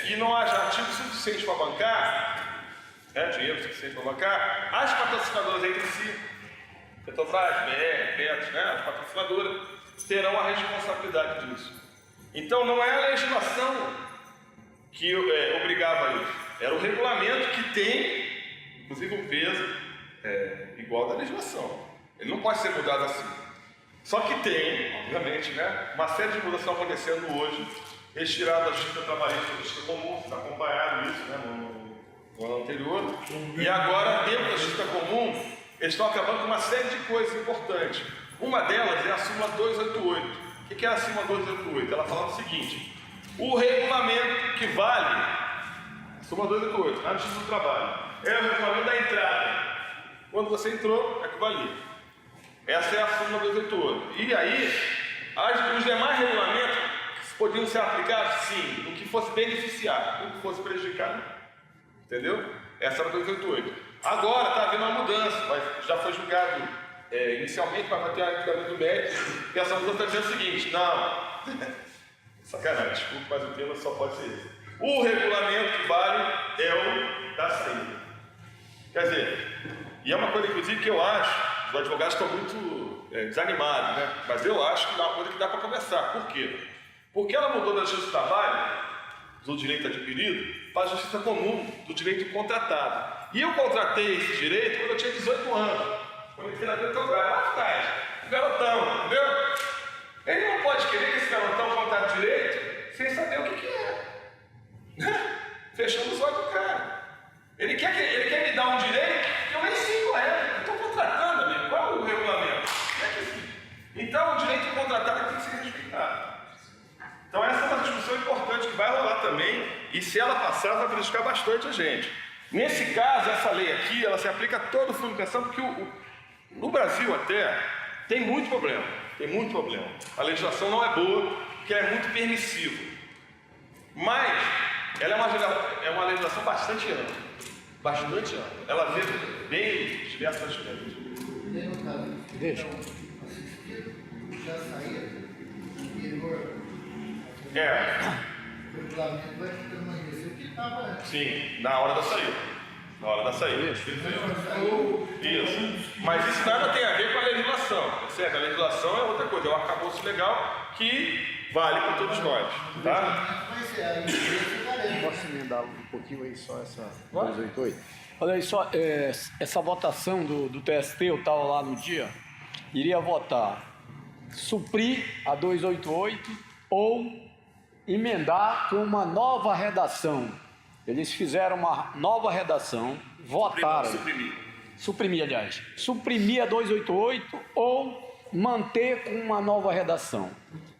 E não haja ativo suficiente para bancar, dinheiro suficiente para bancar, as patrocinadoras entre si, Petrobras, BR, Petros, as patrocinadoras, terão a responsabilidade disso. Então não é a legislação que obrigava isso, era o regulamento que tem, inclusive, um peso igual da legislação. Ele não pode ser mudado assim. Só que tem, obviamente, uma série de mudanças acontecendo hoje, retirado da justiça trabalhista da justiça comum, vocês acompanharam isso no ano anterior, e agora, dentro da justiça comum, eles estão acabando com uma série de coisas importantes. Uma delas é a súmula 288. O que é a súmula 288? Ela fala o seguinte: o regulamento que vale, a súmula 288, na justiça do trabalho, é o regulamento da entrada. Quando você entrou, é que valia. Essa é a súmula 288. E aí, os demais regulamentos podiam ser aplicados, sim, no que fosse beneficiar, no que fosse prejudicar. Entendeu? Essa era a 288. Agora está havendo uma mudança, já foi julgado inicialmente, mas vai ter um julgamento médico, e essa mudança está dizendo o seguinte: não, sacanagem, desculpa, mas o tema só pode ser esse. O regulamento que vale é o da saída. Quer dizer, e é uma coisa, inclusive, que eu acho, os advogados estão muito desanimados, né? Mas eu acho que é uma coisa que dá para conversar. Por quê? Porque ela mudou da justiça do trabalho, do direito adquirido, para a justiça comum, do direito contratado. E eu contratei esse direito quando eu tinha 18 anos. Quando eu entrei na Petrobras, lá atrás. O garotão, entendeu? Ele não pode querer que esse garotão contrate direito sem saber o que é. Fechando os olhos do cara. Ele quer me dar um direito que eu nem sei qual é. Eu estou contratando, amigo. Qual é o regulamento? Então, o direito contratado tem que ser respeitado. Então, essa é uma discussão importante que vai rolar também, e se ela passar, vai prejudicar bastante a gente. Nesse caso, essa lei aqui, ela se aplica a todo o fundo de pensão, porque no Brasil até tem muito problema. Tem muito problema. A legislação não é boa, porque ela é muito permissiva. Mas ela é uma legislação bastante ampla. Bastante ampla. Ela vê bem diversas aspectos. Deixa. Já saía do interior. O regulamento vai permanecer o que estava antes. Sim, na hora da saída. Na hora da saída. Isso. Mas isso nada tem a ver com a legislação. Certo? A legislação é outra coisa, é um arcabouço legal que vale para todos nós. Tá? Vai ser a empresa garante. Posso emendar um pouquinho aí só essa 288? Olha aí só, essa votação do TST, eu estava lá no dia, iria votar suprir a 288 ou emendar com uma nova redação. Eles fizeram uma nova redação, votaram. Suprimir, aliás. Suprimir a 288 ou manter com uma nova redação.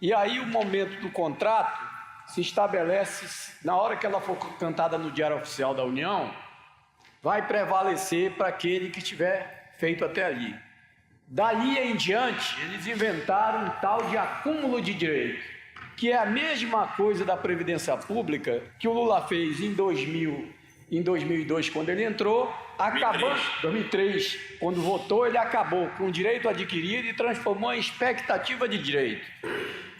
E aí o momento do contrato se estabelece, na hora que ela for cantada no Diário Oficial da União, vai prevalecer para aquele que tiver feito até ali. Dali em diante, eles inventaram um tal de acúmulo de direito, que é a mesma coisa da Previdência Pública que o Lula fez em 2002, quando ele entrou, 2003, quando votou, ele acabou com o direito adquirido e transformou em expectativa de direito.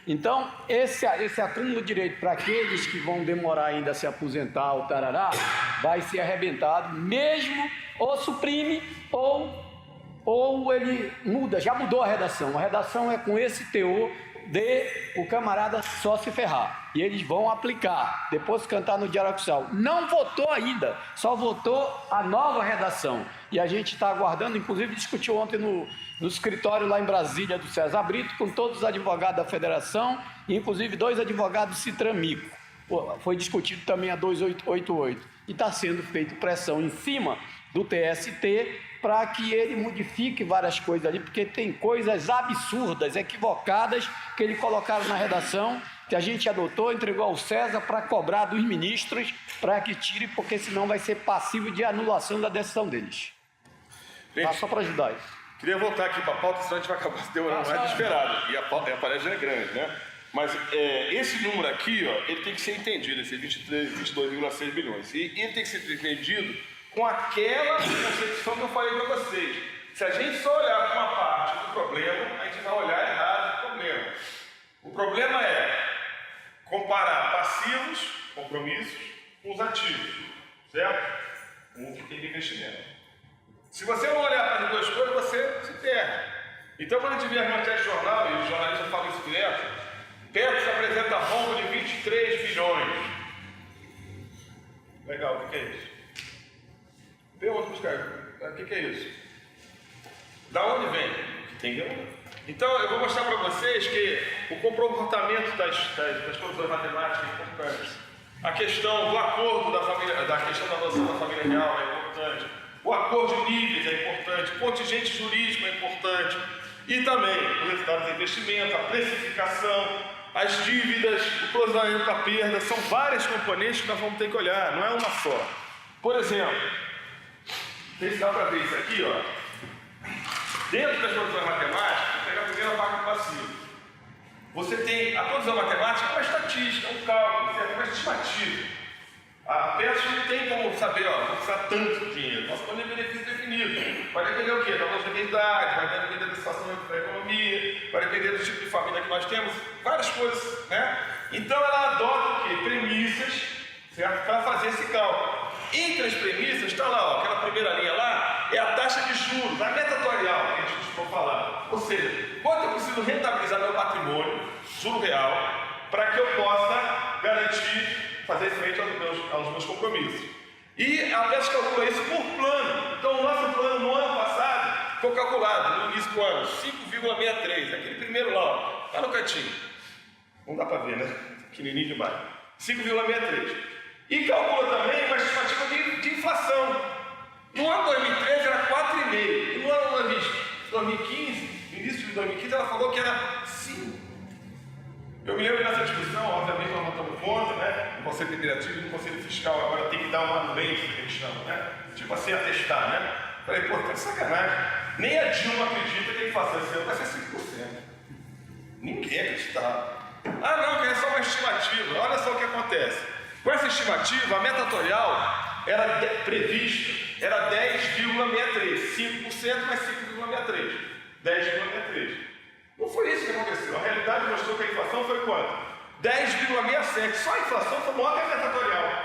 Então, esse acúmulo de direito para aqueles que vão demorar ainda a se aposentar, o tarará, vai ser arrebentado, mesmo ou suprime ou ele muda, já mudou a redação. A redação é com esse teor de o camarada só se ferrar. E eles vão aplicar, depois de cantar no Diário Oficial. Não votou ainda, só votou a nova redação. E a gente está aguardando, inclusive discutiu ontem no escritório lá em Brasília do César Brito, com todos os advogados da federação, inclusive 2 advogados Citramico. Foi discutido também a 288. E está sendo feita pressão em cima do TST para que ele modifique várias coisas ali, porque tem coisas absurdas, equivocadas, que ele colocaram na redação, que a gente adotou, entregou ao César para cobrar dos ministros, para que tire, porque senão vai ser passivo de anulação da decisão deles. Só para ajudar isso. Queria voltar aqui para a pauta, senão a gente vai acabar se demorando mais do esperado. E a parede já é grande, né? Mas esse número aqui, ó, ele tem que ser entendido, esse 22,6 bilhões. E ele tem que ser entendido com aquela concepção que eu falei para vocês. Se a gente só olhar para uma parte do problema, a gente vai olhar errado o problema. O problema é comparar passivos, compromissos, com os ativos, certo? Com o que tem de investimento. Se você não olhar para as duas coisas, você se perde. Então, quando a gente vê as manchetes de jornal, e os jornalistas falam isso direto, Petros apresenta rombo de 23 bilhões. Legal, o que é isso? Pergunta para os caras, o que é isso? Da onde vem? Tem grana. Então, eu vou mostrar para vocês que o comportamento das produções matemáticas é importante. A questão do acordo da questão da noção da família real é importante. O acordo de níveis é importante. O contingente jurídico é importante. E também os resultados do investimento, a precificação, as dívidas, o cruzamento da perda. São vários componentes que nós vamos ter que olhar, não é uma só. Por exemplo, dá para ver isso aqui, ó. Dentro das produções matemáticas, vou pegar a primeira parte do passivo. Você tem a produção matemática, uma estatística, um cálculo, certo? Uma estimativa. A PES não tem como saber, ó, vou precisar tanto dinheiro. Nosso plano de benefício definido. Vai depender o quê? Da longevidade, vai depender da situação da economia, vai depender do tipo de família que nós temos, várias coisas, né? Então ela adota o quê? Premissas, certo? Para fazer esse cálculo. Entre as premissas está lá, ó, aquela primeira linha lá, é a taxa de juros, a meta atuarial que a gente costuma falar. Ou seja, quanto eu preciso rentabilizar meu patrimônio, juro real, para que eu possa garantir fazer frente aos meus compromissos. E a PES calcula isso por plano. Então, o nosso plano no ano passado foi calculado, no início do ano, 5,63. Aquele primeiro lá, lá no cantinho. Não dá para ver, né? Pequenininho demais. 5,63. E calcula também uma estimativa de inflação. No ano 2013 era 4,5. E no ano 2015, no início de 2015, ela falou que era 5. Eu me lembro dessa discussão, obviamente nós não estamos contra, né? No Conselho Federativo e no Conselho Fiscal, agora tem que dar uma anuência, que eles chamam, né? Tipo assim, atestar, né? Falei, pô, tá de sacanagem. Nem a Dilma acredita que a inflação esse ano vai ser 5%. Ninguém acreditava. Ah, não, que é só uma estimativa. Olha só o que acontece. Com essa estimativa, a meta atuarial era prevista, era 10,63. 5% mais 5,63. 10,63. Não foi isso que aconteceu. A realidade mostrou que a inflação foi quanto? 10,67. Só a inflação foi maior que a meta atuarial.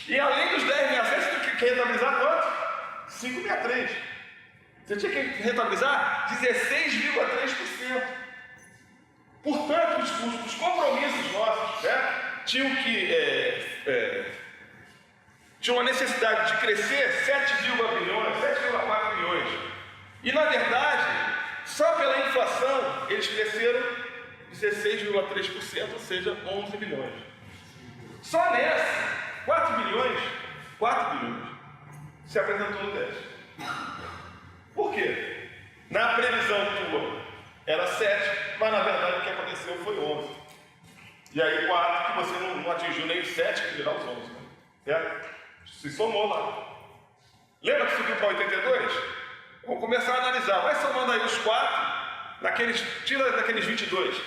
E além dos 10,67, você tinha que rentabilizar quanto? 5,63. Você tinha que rentabilizar 16,3%. Portanto, os compromissos nossos, né, tinham uma necessidade de crescer 7,4 bilhões. E na verdade, só pela inflação, eles cresceram 16,3%, ou seja, 11 bilhões. Só nessa, 4 bilhões, se apresentou no teste. Por quê? Na previsão tua era 7, mas na verdade o que aconteceu foi 11. E aí 4 que você não atingiu nem os 7, que virá os 11. Né? Certo? Se somou lá. Lembra que subiu para 82? Vamos começar a analisar. Vai somando aí os 4, tira daqueles 22.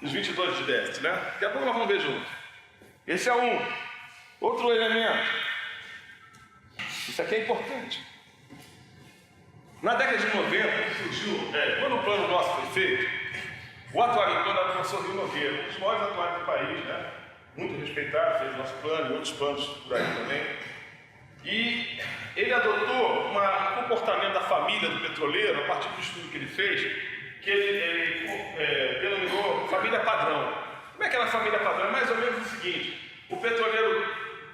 Os 22 de déficit, né? Daqui a pouco nós vamos ver junto. Esse é um. Outro elemento. Isso aqui é importante. Na década de 90, surgiu, quando o plano nosso foi feito, o atuário plano era o professor Rio Nogueira, um dos maiores atuários do país, né? Muito respeitado, fez o nosso plano e outros planos por aí também. E ele adotou um comportamento da família do petroleiro, a partir do estudo que ele fez, que ele denominou família padrão. Como é que é a família padrão? É mais ou menos o seguinte: o petroleiro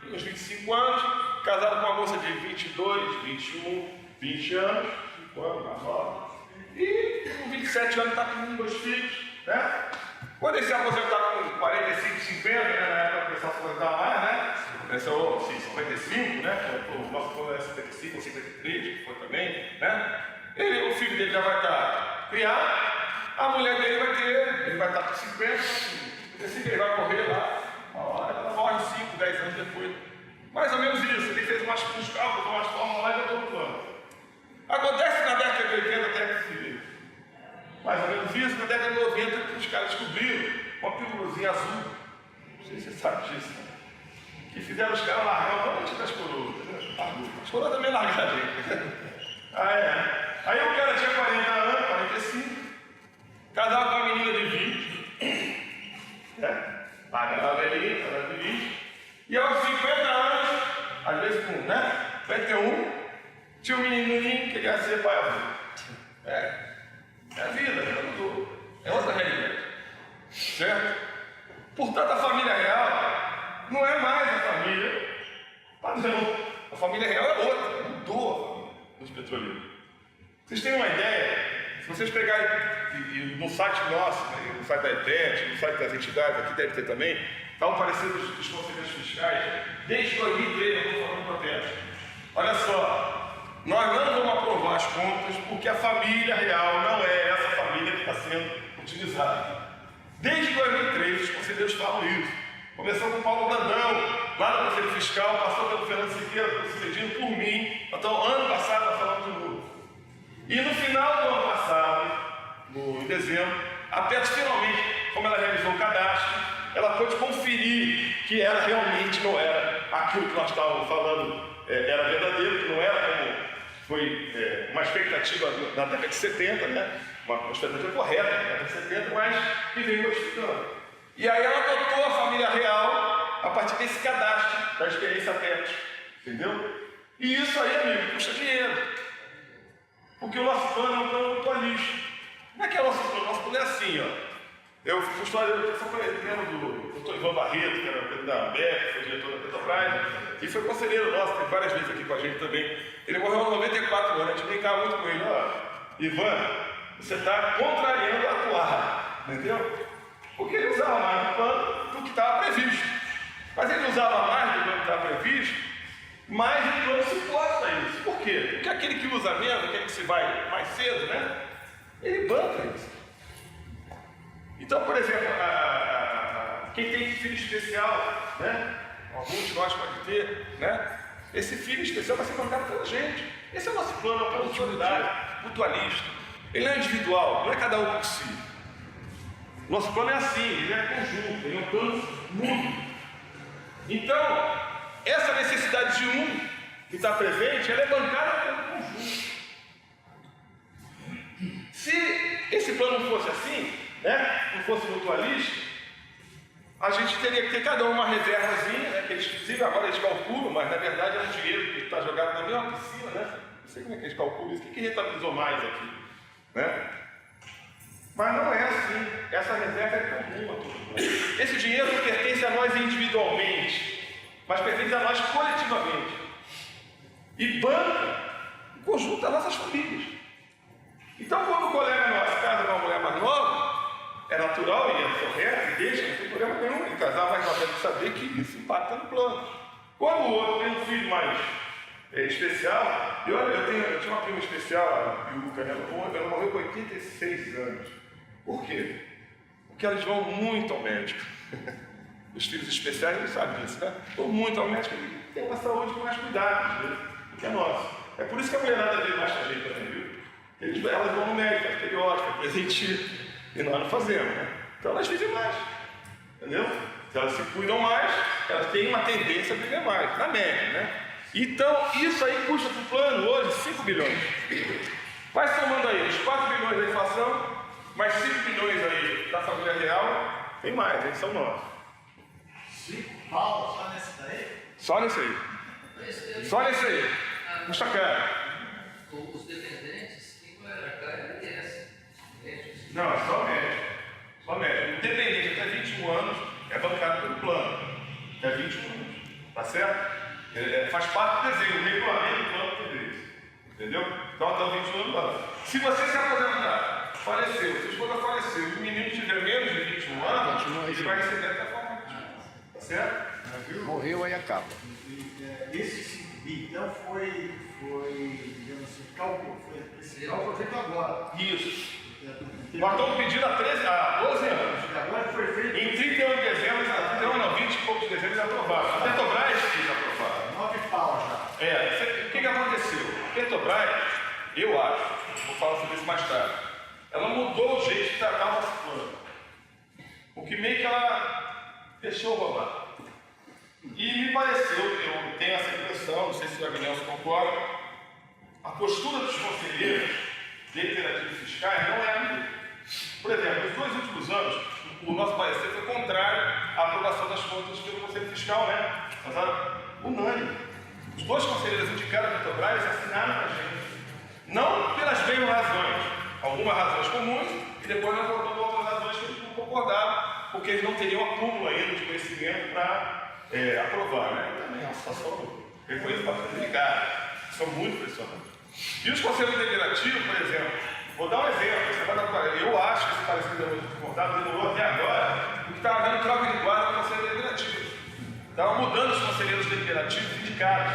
tem uns 25 anos, casado com uma moça de 22, 21, 20 anos, 5 anos, mais nova, e com 27 anos está com 2 filhos, né? Quando ele se aposentar com 45, 50, né? Na época o pessoal se aposentava mais, né? Esse é o 55, né? O nosso plano é 55 ou 53, que foi também, né? O filho dele já vai estar criado, a mulher dele ele vai estar com 50, assim que ele vai correr lá, ela morre 5, 10 anos depois. Mais ou menos isso, ele fez umas cálculos, umas fórmulas lá e já estou no plano. Acontece na década de 80 até que mais ou menos isso, na década de 90 que os caras descobriram uma pílulazinha azul, não sei se você sabe disso, né? Que fizeram os caras largar um monte das coroas, as coroas também largaram. Aí o cara tinha 40 anos, 45, casava com uma menina de 20, né? Largava a velhinha, casava de 20, e aos 50 anos, às vezes com 51, tinha um menininho que queria ser pai avô. É a vida, mudou. É outra realidade. Certo? Portanto, a família real não é mais a família padrão. A família real é outra. Mudou a família dos petroleiros. Vocês têm uma ideia? Se vocês pegarem no site nosso, né, no site da ETET, no site das entidades, aqui deve ter também, está o parecer dos conselheiros fiscais. Desde 2003 eu estou falando protesto. Olha só. Nós não vamos aprovar as contas porque a família real não é essa família que está sendo utilizada. Desde 2003, os conselheiros falam isso. Começou com o Paulo Brandão, lá no Conselho Fiscal, passou pelo Fernando Siqueira, sucedido por mim. Então, ano passado, nós falamos de novo. E no final do ano passado, em dezembro, a PET finalmente, como ela realizou o cadastro, ela pôde conferir que realmente não era aquilo que nós estávamos falando, era verdadeiro, que não era como foi uma expectativa na década de 70, né? Uma expectativa correta na década de 70, mas que veio modificando. E aí ela adotou a família real a partir desse cadastro da experiência PET, entendeu? E isso aí, amigo, custa dinheiro. Porque o nosso plano é um plano mutualista. Como é que é o nosso plano? O nosso plano é assim, ó. Eu lembro do doutor Ivan Barreto, que era presidente da AMBEC, foi diretor da Petrobras, e foi conselheiro nosso, teve várias vezes aqui com a gente também. Ele morreu aos 94 anos, a gente brincava muito com ele. Ó, Ivan, você está contrariando a atuar, entendeu? Porque ele usava mais do plano do que estava previsto. Mas ele usava mais do plano que estava previsto, mas o plano se posta a isso. Por quê? Porque aquele que usa menos, aquele que se vai mais cedo, né? Ele banca isso. Então, por exemplo, quem tem filho especial, né? Alguns de nós podem ter, né? Esse filho especial vai ser bancado pela gente. Esse é o nosso plano, é um plano solidário, mutualista. Ele não é individual, não é cada um por si. Nosso plano é assim, ele é conjunto, ele é um plano mútuo. Então, essa necessidade de um que está presente, ela é bancada pelo conjunto. Se esse plano não fosse assim, né, não fosse mutualista, a gente teria que ter cada uma reservazinha, né, que eles, inclusive agora eles calculam, mas na verdade é um dinheiro que está jogado na mesma piscina, né? Não sei como é que eles calculam isso, o que rentabilizou mais aqui, né? Mas não é assim, essa reserva é comum a todo mundo. Esse dinheiro não pertence a nós individualmente, mas pertence a nós coletivamente. E banca o conjunto das nossas famílias. Então, quando o colega na nossa casa é uma mulher mais nova, é natural e é correto, e deixa, não tem problema nenhum em casar, mas nós temos que saber que isso impacta no plano. Quando o outro tem um filho mais especial, eu tinha uma prima especial, a Piuca, né? Ela morreu com 86 anos. Por quê? Porque elas vão muito ao médico. Os filhos especiais, eles sabem disso, né? Vão muito ao médico e tem uma saúde com mais cuidado do que a nossa. É por isso que a mulherada veio mais com a gente também, viu? Elas vão no médico, faz periódico, faz presentinho, e nós não fazemos, né? Então elas vivem mais, entendeu? Se elas se cuidam mais, elas têm uma tendência a viver mais, na média, né? Então, isso aí custa para o plano hoje 5 bilhões. Vai somando aí os 4 bilhões da inflação, mais 5 bilhões aí da família real, tem mais, eles são nossos. 5 pau só nesse daí? Só nesse aí. Só nesse aí. Custa caro. Os dependentes, quem vai arcar é a INSS. Não, é só médico. Só médico. Independente até 21 anos é bancado pelo plano. Até 21 anos. Tá certo? Faz parte do desenho, o regulamento do plano tem isso. Entendeu? Então até os 21 anos. Se você se aposentar, faleceu, sua esposa faleceu, e o menino tiver menos de 21 anos, ele vai receber até a forma ativa. Tá certo? Morreu, aí acaba. Esse 5 bi, então foi, digamos assim, esse cálculo foi feito agora. Isso. Nós estamos pedindo há 12 anos. Agora foi feito. Em 31 de dezembro, 20 e poucos de dezembro, eles aprovaram. A Petrobras quis aprovar. 9 pau já. O que aconteceu? A Petrobras, eu acho, vou falar sobre isso mais tarde, ela mudou o jeito de tratar o nosso plano. O que meio que ela deixou rolar. E me pareceu, eu tenho essa impressão, não sei se o Agnelson concorda, a postura dos conselheiros deliberativos fiscais não é a mesma. Por exemplo, nos 2 últimos anos, o nosso parecer foi contrário à aprovação das contas pelo Conselho Fiscal, né? Mas era unânime. Os 2 conselheiros indicados da Petrobras assinaram para a gente. Não pelas mesmas razões, algumas razões comuns, e depois nós voltamos a outras razões que eles não concordaram, porque eles não teriam acúmulo ainda de conhecimento para aprovar, né? Também é uma situação, reconheço bastante delicada, são muito pressionantes. E os conselhos deliberativos, por exemplo, vou dar um exemplo, eu acho que esse parecer demorou até agora, porque estava dando troca de guarda no conselho deliberativo. Estava mudando os conselheiros deliberativos indicados.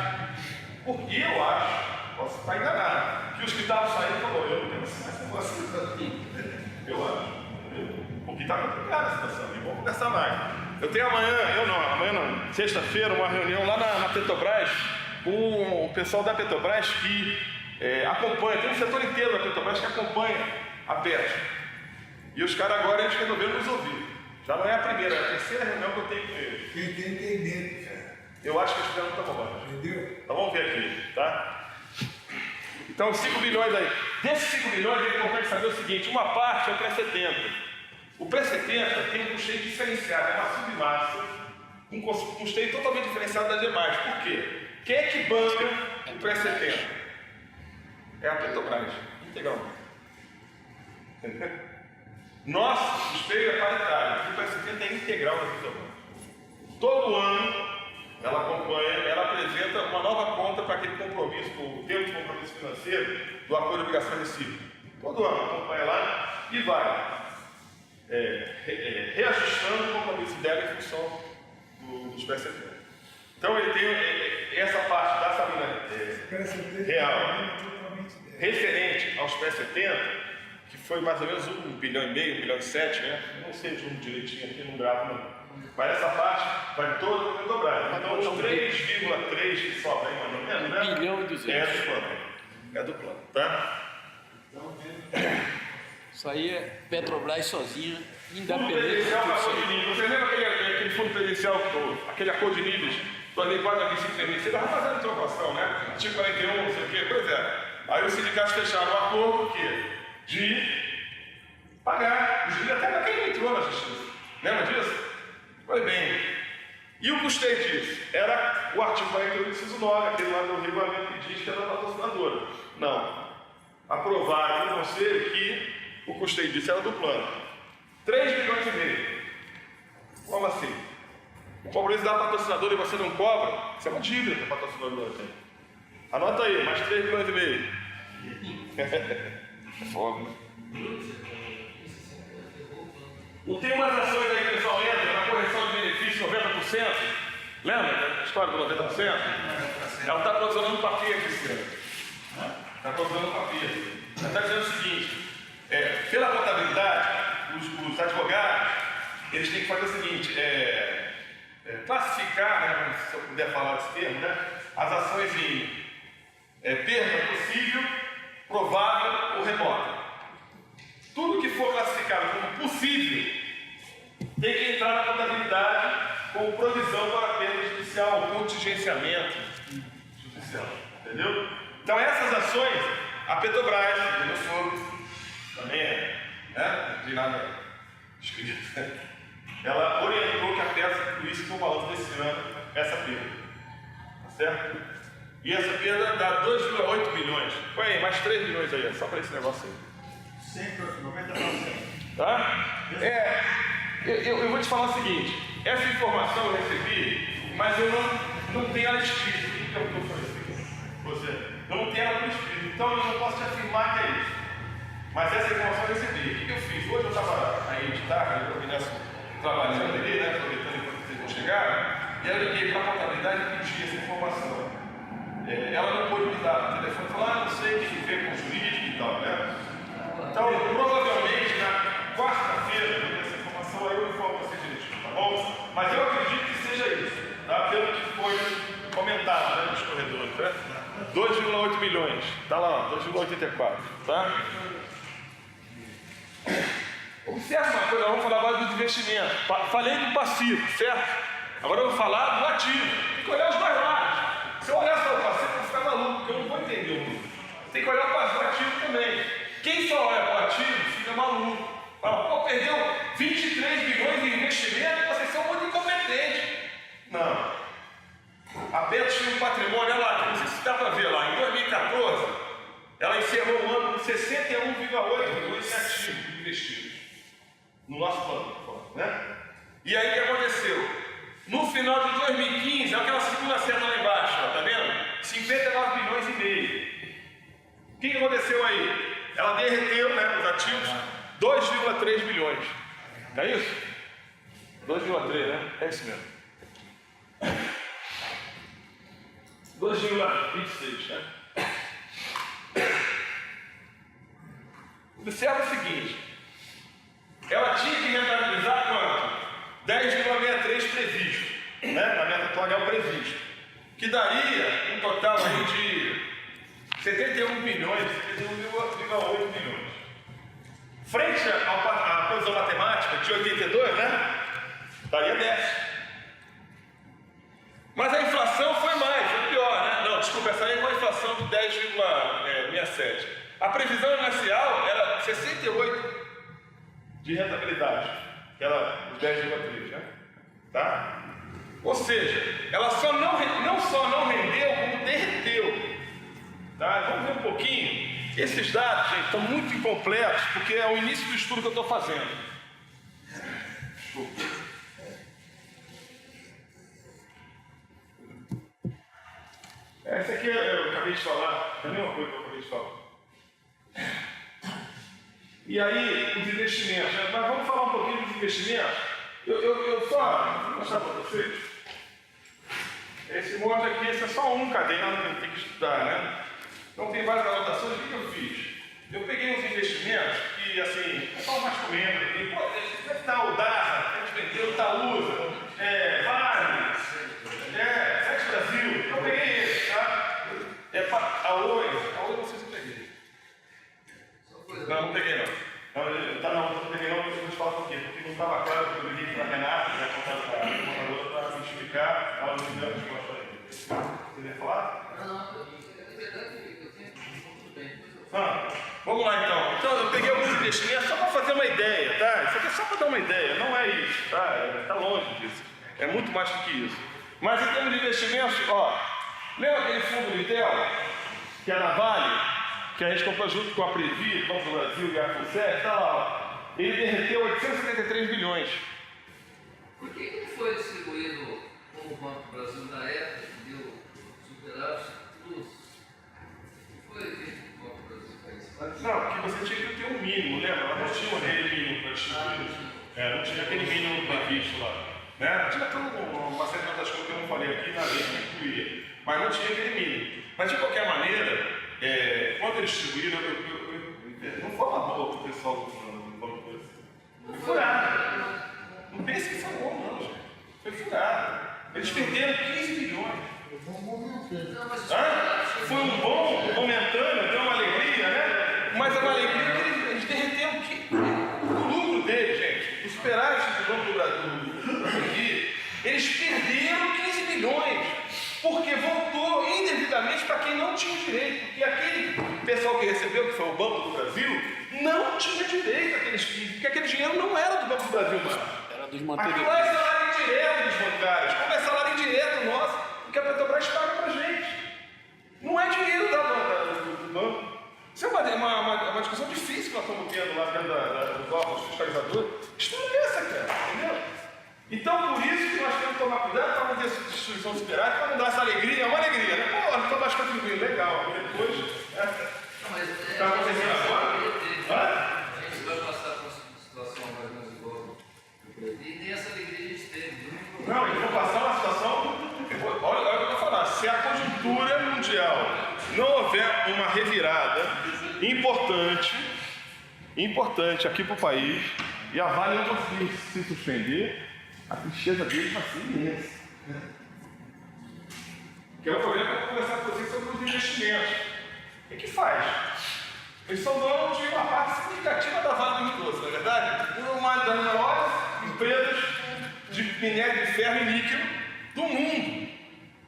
Porque eu acho, posso estar enganado, que os que estavam saindo falaram, eu não tenho esse negócio aqui. Eu acho. Porque está complicada a situação, e vamos conversar mais. Eu tenho amanhã não, sexta-feira, uma reunião lá na Petrobras com o pessoal da Petrobras que acompanha, tem um setor inteiro da Petrobras que acompanha a PET. E os caras agora eles resolveram nos ouvir. Já não é a primeira, é a terceira reunião que eu tenho com ele. Quem tem medo, cara. Eu acho que eles fizeram muita bobagem. Entendeu? Então vamos ver aqui, tá? Então 5 milhões aí. Desses 5 milhões é importante saber o seguinte, uma parte é o pré-70. O pré-70 tem um custeio diferenciado, é uma submassa, um custeio totalmente diferenciado das demais. Por quê? Quem é que banca o pré-70? É a Petrobras, integral. Nosso custeio é paritário, o pré-70 é integral da Petrobras. Todo ano ela acompanha, ela apresenta uma nova conta para aquele compromisso, o termo de compromisso financeiro do acordo de obrigação recíproca. Todo ano acompanha lá e vai reajustando o compromisso dela em função dos pré-70. Então ele tem essa parte da família real referente aos pré-70, que foi mais ou menos 1,5 bilhão, 1,7 bilhão, né? Não sei o número direitinho aqui, não gravo não. Mas essa parte vai toda para Petrobras. Então os 3,3 que sobra aí, mais ou menos, né? 1 bilhão e 200. É do plano. É do plano, tá? Isso aí é Petrobras sozinha, Fundo independente previdencial para do acordo de níveis. Você lembra aquele fundo previdencial, aquele acordo de níveis, do adequado a 25 mil? Você estava fazendo trocação, né? Artigo 41, não sei o quê. Pois é. Aí os sindicatos fecharam um acordo o quê? De pagar. Até para quem não entrou na justiça. Lembra disso? Pois bem. E o custeio disso? Era o artigo 41, inciso 9, aquele lá do regulamento que diz que era da patrocinadora. Não. Aprovaram no conselho que o custeio disso era do plano. 3 milhões e meio. Como assim? O compromisso da patrocinadora e você não cobra, isso é uma dívida que a patrocinadora tem. Anota aí, mais 3 milhões e meio. É fogo, né? Não tem umas ações aí que o pessoal entra na correção de benefício 90%? Lembra a história do 90%? Ela está provisionando papel aqui esse ano. Está provisionando papel. Ela está dizendo o seguinte, pela contabilidade, os advogados, eles têm que fazer o seguinte, classificar, né, se eu puder falar desse termo, né, as ações em perda possível, provável ou remota. Tudo que for classificado como possível tem que entrar na contabilidade com provisão para perda judicial, ou contingenciamento judicial. Entendeu? Então essas ações, a Petrobras, eu sou também não tem nada escrito, ela orientou que a peça incluísse no balanço desse ano essa perda. Tá certo? E essa perda dá 2,8 bilhões. Põe aí, mais 3 bilhões aí, só para esse negócio aí. Sempre 90%. Tá? Eu vou te falar o seguinte, essa informação eu recebi, mas eu não tenho ela escrita. O que é o que eu falei? Eu não tenho ela por escrito, então eu não posso te afirmar que é isso. Mas essa informação eu recebi. O que eu fiz? Hoje eu estava aí de tarde, eu começo trabalhando ali, né? Aproveitando enquanto vocês não chegaram, e eu liguei para a contabilidade e pedi essa informação. Ela não pôde me dar o telefone e falar, não sei, tem que ver com o jurídico e tal, né? Então, provavelmente, na quarta-feira, essa informação aí eu informo você direitinho, tá bom? Mas eu acredito que seja isso, tá? Pelo que foi comentado, né, nos corredores, né? 2,8 milhões, tá lá, 2,84, tá? Observe uma coisa, vamos falar agora dos investimentos. Falei do passivo, certo? Agora eu vou falar do ativo. Tem que olhar os dois lados. Se eu olhar só o passivo, eu vou ficar maluco, porque eu não vou entender o mundo. Tem que olhar o ativo também. Quem só olha para o ativo fica maluco. Fala, pô, perdeu 23 bilhões em investimento, vocês são muito incompetentes. Não. A Petros tinha um patrimônio, olha lá, não sei se dá para ver lá, em 2014, ela encerrou o ano com 61,8 bilhões em ativos investidos. No nosso plano, né? E aí o que aconteceu? No final de 2015, aquela segunda seta lá embaixo, ó, tá vendo? 59 bilhões e meio. O que aconteceu aí? Ela derreteu, né, os ativos, 2,3 bilhões. É isso? 2,3, né? É isso mesmo. 2,26, né? Observa o seguinte. Ela tinha que rentabilizar quanto? 10,63 previsto, né? Na meta atual é o previsto. Que daria um total aí de 71 bilhões, 71,8 bilhões. Frente à previsão matemática de 82, né? estaria 10. Mas a inflação foi mais, foi pior, né? Não, desculpa, essa aí é uma inflação de 10,67. A previsão inicial era 68 de rentabilidade, que era os 10,3, né? Tá? Ou seja, ela não só não rendeu, como derreteu. Tá? Vamos ver um pouquinho. Esses dados, gente, estão muito incompletos, porque é o início do estudo que eu estou fazendo. Desculpa. Essa aqui eu acabei de falar, é a mesma coisa que eu acabei de falar. E aí, os investimentos, né? Mas vamos falar um pouquinho dos investimentos. Eu só vou mostrar para vocês. Esse monte aqui, esse é só um caderno que eu tenho que estudar, né? Então tem várias anotações. O que eu fiz? Eu peguei uns investimentos que, assim, o pessoal mais comenta, deve estar o DASA, a gente vendeu, o Itaúsa, Vale, Sete Brasil. Eu peguei esse, tá? A Oi não sei se eu peguei. Não peguei não. Não peguei não, eu vou te falar por quê. Porque não estava claro que eu liguei para a Renata, que é a contadora, para me explicar, ela não me deu a resposta aí. Você ia falar? Não, é verdade que eu tenho tudo bem. Vamos lá então. Então eu peguei alguns investimentos só para fazer uma ideia, tá? Isso aqui é só para dar uma ideia, não é isso, tá? Está longe disso. É muito mais do que isso. Mas em termos de investimentos, ó, lembra aquele fundo Litel, que é na Vale, que a gente comprou junto com a Previ, Banco do Brasil e a FUNSEC, tá lá, ó. Ele derreteu 873 bilhões. Por que ele foi distribuído como o Banco do Brasil na época, que deu superávit plus? O que foi feito o Banco do Brasil para isso? Não, porque você tinha que ter um mínimo, lembra? Não tinha um rei mínimo para distribuir. Não tinha aquele mínimo previsto lá. Né? Tinha uma série de outras coisas que eu não falei aqui na lei que incluía, mas não tinha aquele mínimo. Mas de qualquer maneira, quando eles distribuíram, não foi uma boa para o pessoal do Banco do Brasil. Foi furado. Não pense que foi bom, não, gente. Foi furado. Eles perderam 15 bilhões. Foi um bom momentâneo, deu uma alegria, né? Mas é uma alegria que eles derreteram o lucro deles, gente. O superávit do Banco do Brasil, eles perderam 15 bilhões, porque voltou indevidamente para quem não tinha direito. Porque aquele pessoal que recebeu, que foi o Banco do Brasil, não tinha direito àqueles 15, porque aquele dinheiro não era do Banco do Brasil, não. Era dos Aquilo manteridores. lá é salário indireto dos bancários, como é salário indireto nosso, porque a Petrobras paga para a gente. Não é dinheiro do banco. Isso é uma discussão difícil que nós estamos tendo lá dentro dos órgãos fiscalizadores. História é essa, cara, entendeu? Então, por isso que nós temos que tomar cuidado para não ter essa destruição do superávit, para não dar essa alegria. É uma alegria, né? Pô, estou mais contribuindo, legal. Depois, está acontecendo agora? A gente vai passar por uma situação mais ou menos igual e nem essa alegria a gente teve. Não, eu vou passar uma situação. Olha o que eu vou falar. Se a conjuntura mundial não houver uma revirada importante aqui para o país, e a Vale não conseguir se suspender, a tristeza deles vai ser imensa. Que é o problema que eu vou conversar com vocês sobre os investimentos. O que faz? Eles são donos de uma parte significativa da Vale do Rio Doce, não é verdade? Uma das maiores empresas de minério de ferro e níquel do mundo.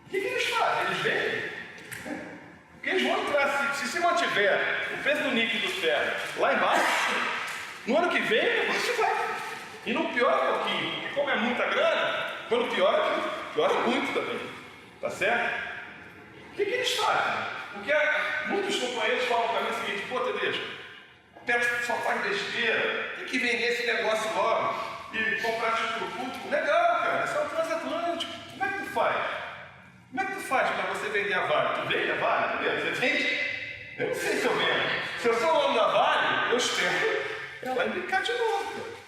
O que eles fazem? Eles vendem. Porque eles vão entrar, se mantiver o preço do níquel e do ferro lá embaixo, no ano que vem o negócio vai. E não piora um pouquinho, porque como é muita grana, quando piora muito também. Tá certo? O que eles fazem? Porque muitos companheiros falam para mim o seguinte: pô, Tedesco, a Petro só faz besteira, tem que vender esse negócio logo e comprar título público. Legal, cara, isso é um transatlântico. Como é que tu faz? Como é que tu faz para você vender a Vale? Tu vende a Vale? Você vende? Eu não sei se eu vendo. Se eu sou o dono da Vale, eu espero ela implicar de novo, cara.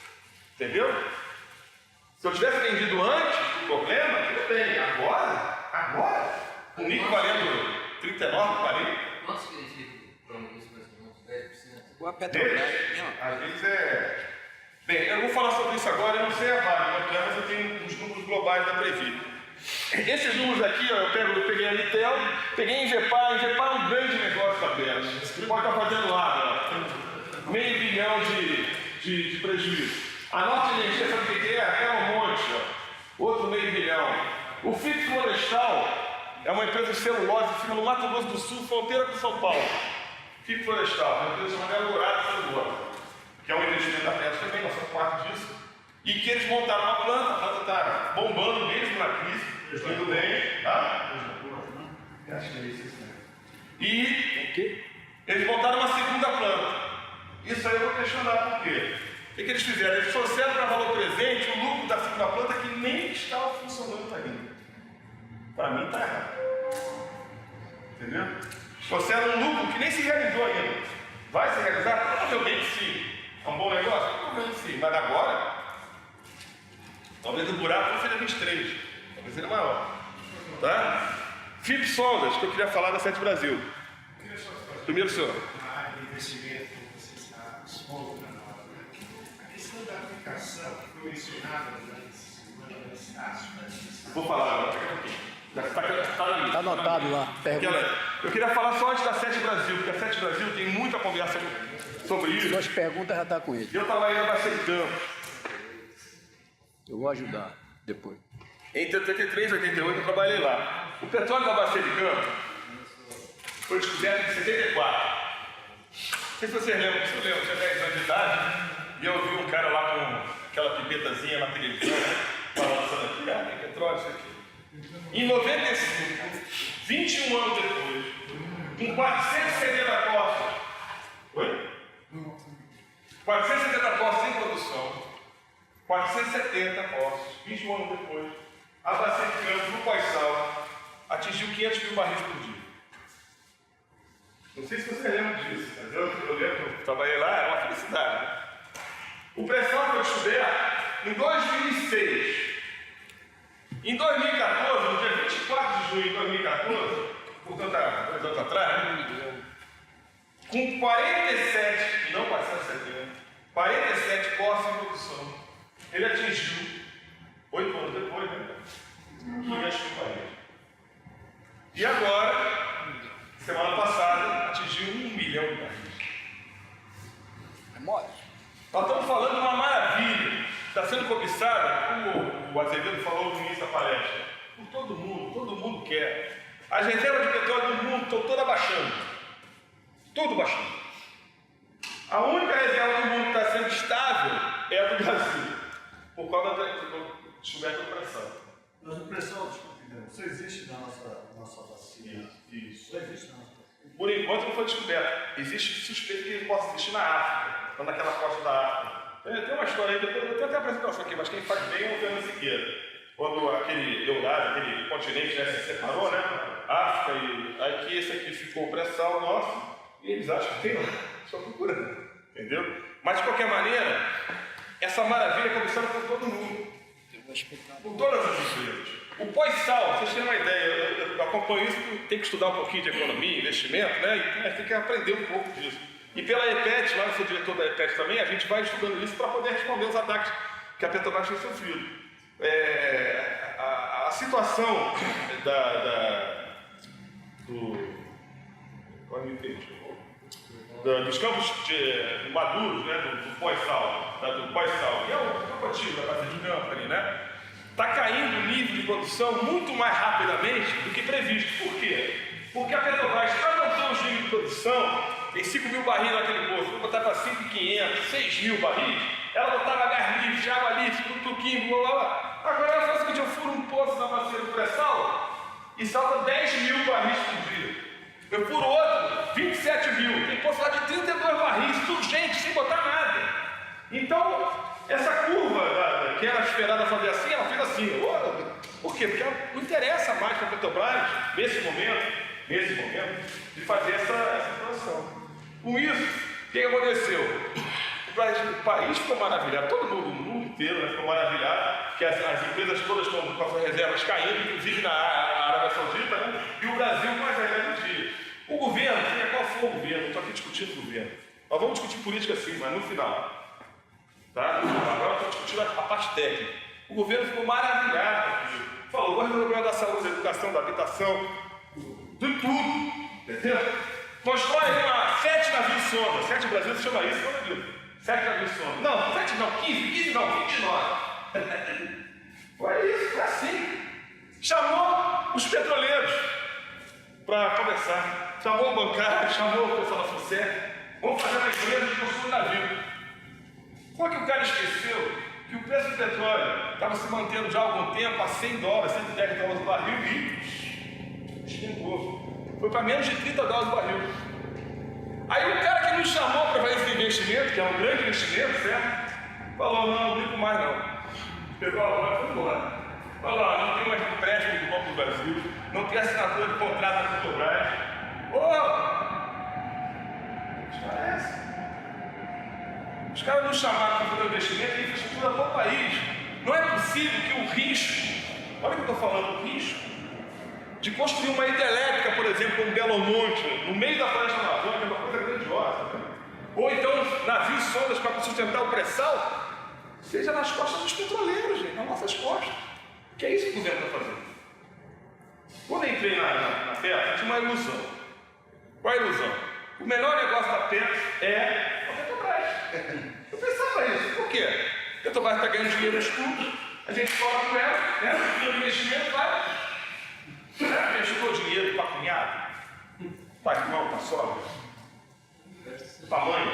Entendeu? Se eu tivesse vendido antes do problema, tudo bem. Agora, o níquel valendo 39, 40. Quanto significa para um isso mais ou menos? 10%? O a Petrobras. Às vezes é. Bem, eu não vou falar sobre isso agora, eu não sei a Vale, mas eu tenho os números globais da Previ. Esses números aqui, ó, eu peguei a Litel, peguei a Ingepar é um grande negócio da Petro. Você pode estar fazendo lá, ó, $500 milhão de prejuízo. A Norte Energia, sabe o que é? É um monte, ó. Outro meio bilhão. O FIP Florestal é uma empresa de celulose que fica no Mato Grosso do Sul, fronteira com São Paulo. FIP Florestal, uma empresa chamada Eldorado Celulose, que é um investimento da Petro também, nós somos parte disso. E que eles montaram uma planta, a planta está bombando mesmo na crise, tudo bem, tá? Acho que é isso, né? E eles montaram uma segunda planta. Isso aí eu vou questionar por quê. O que eles fizeram? Eles trouxeram para valor presente o lucro da segunda planta que nem estava funcionando ainda. Para mim está errado. Entendeu? Eles trouxeram um lucro que nem se realizou ainda. Vai se realizar? Provavelmente sim. É um bom negócio? Provavelmente sim. Mas agora, talvez o buraco não seja 23. Talvez seja maior. Tá? FIP Sondas, que eu queria falar da Sete Brasil. Primeiro, senhor. Na área de investimento, como você está expondo para nós, né? A questão da aplicação que foi mencionada durante esse Estácio. Vou falar agora, pega um pouquinho. Está anotado lá. Eu queria falar só antes da Sete Brasil, porque a Sete Brasil tem muita conversa sobre isso. Suas perguntas já estão com ele. Eu estava aí na Bacia de Campos. Eu vou ajudar depois. Entre 83 e 88 eu trabalhei lá. O petróleo da Bacia de Campos foi descoberto em 74. Não sei se vocês lembram, se eu lembro, tinha 10 anos de idade, e eu vi um cara lá com aquela pipetazinha na televisão, balançando aqui, tem petróleo, isso aqui. Em 95, 21 anos depois, com 470 postos. Oi? 470 postos em produção, 470 postos, 21 anos depois, a Bacia de Campos, no pós-sal, atingiu 500 mil barris por dia. Não sei se você lembra disso, mas eu lembro, eu trabalhei lá, era uma felicidade. O pré-sal foi descoberto em 2006. Em 2014, no dia 24 de junho de 2014, portanto, há 2 anos atrás, com 47, não 470, 47 postos em produção, ele atingiu, 8 anos depois, né? 500 mil barris. E agora, semana passada, atingiu 1 milhão de barris. É mole. Nós estamos falando de uma maravilha. Está sendo cobiçada, como o Azevedo falou no início da palestra, por todo mundo quer. As reservas de petróleo do mundo estão todas baixando. Tudo baixando. A única reserva do mundo que está sendo estável é a do Brasil, por causa da descoberta do pré-sal. Mas o pré-sal, desculpe, só existe na nossa bacia. Isso. Só existe na nossa bacia. Por enquanto não foi descoberto. Existe suspeito que ele possa existir na África, ou naquela costa da África. Tem uma história aí, eu tenho até a apresentação aqui, mas quem faz bem é o Fernando Siqueira. Quando aquele Eurásia, aquele continente já se separou, né? África, e aí esse aqui ficou o pré-sal nosso, e eles acham que tem lá, só procurando. Entendeu? Mas de qualquer maneira, essa maravilha é começando por todo mundo. Por todas as empresas. O pós-sal, vocês têm uma ideia, eu acompanho isso, tem que estudar um pouquinho de economia, investimento, né? E tem que aprender um pouco disso. E pela EPET, lá eu sou diretor da EPET também, a gente vai estudando isso para poder responder os ataques que a Petrobras tem sofrido. A situação dos campos maduros, né, do pós-sal, que é o cotivo da Bacia de Campos ali, né? Está caindo o nível de produção muito mais rapidamente do que previsto. Por quê? Porque a Petrobras aumentou os níveis de produção. Tem 5 mil barris naquele poço, vou botar para 5.500, 6 mil barris, ela botava gás livre, água livre, tuquinho, blá blá blá. Agora ela faz o seguinte: eu furo um poço na bacia do pré-sal e salta 10 mil barris por dia. Eu furo outro, 27 mil, tem poço lá de 32 barris, tudo gente, sem botar nada. Então, essa curva que era esperada fazer assim, ela fez assim. Por quê? Porque ela não interessa mais para a Petrobras, nesse momento, de fazer essa transição. Com isso, o que aconteceu? O país ficou maravilhado, todo mundo, o mundo inteiro, né, ficou maravilhado, que as empresas todas estão com as suas reservas caindo, inclusive na Arábia Saudita, né, e o Brasil com as reservas do dia. O governo, qual foi o governo? Não estou aqui discutindo o governo. Nós vamos discutir política sim, mas no final. Tá? Agora estamos discutindo a parte técnica. O governo ficou maravilhado. Falou, vou resolver o problema da saúde, da educação, da habitação, de tudo. Entendeu? Constrói 7 navios sonda. 7 Brasil se chama isso, não é 7 navios sondas. Não, 7 não, 15 não, 29. Foi isso, foi assim. Chamou os petroleiros para conversar. Chamou o bancário, chamou o pessoal da FUNSEC. Vamos fazer uma empresa de construir um navio. Só que o cara esqueceu que o preço do petróleo estava se mantendo já há algum tempo a $100, $110 o barril e despencou. Foi para menos de $30 o barril. Aí o cara que nos chamou para fazer esse investimento, que é um grande investimento, certo? Falou, não brinco mais não. Pegou a hora e foi embora. Falou, não tem mais empréstimo do Banco do Brasil, não tem assinatura de contrato da Petrobras. Os caras nos chamaram para fazer um investimento em infraestrutura para o país. Não é possível que o risco, olha o que eu estou falando, o risco de construir uma hidrelétrica, por exemplo, em Belo Monte, no meio da floresta amazônica, é uma coisa grandiosa. Né? Ou então navios sondas para sustentar o pré-sal, seja nas costas dos petroleiros, gente, nas nossas costas. Que é isso que o governo está fazendo. Quando eu entrei na PETRO, tinha uma ilusão. Qual a ilusão? O melhor negócio da PETRO é a Petrobras. Eu pensava isso. Por quê? A Petrobras está ganhando dinheiro nos estudos, a gente cobra com ela, né? O investimento vai. A gente jogou dinheiro para cunhado, para irmão, para sogra, para mãe.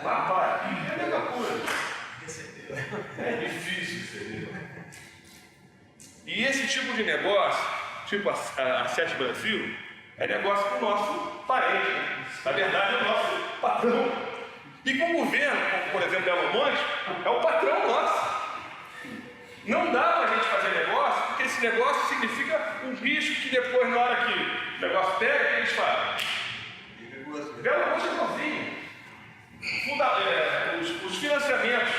Papai, é a mesma coisa. É difícil, entendeu? E esse tipo de negócio, tipo a Sete Brasil, é negócio com o nosso parente, né? Na verdade, é o nosso patrão. E com o governo, como por exemplo Belo Monte, é o patrão nosso. Não dá para a gente fazer negócio, porque esse negócio significa um risco que depois, na hora que o negócio pega, o que eles fazem? Belo Monte é novinho. Os financiamentos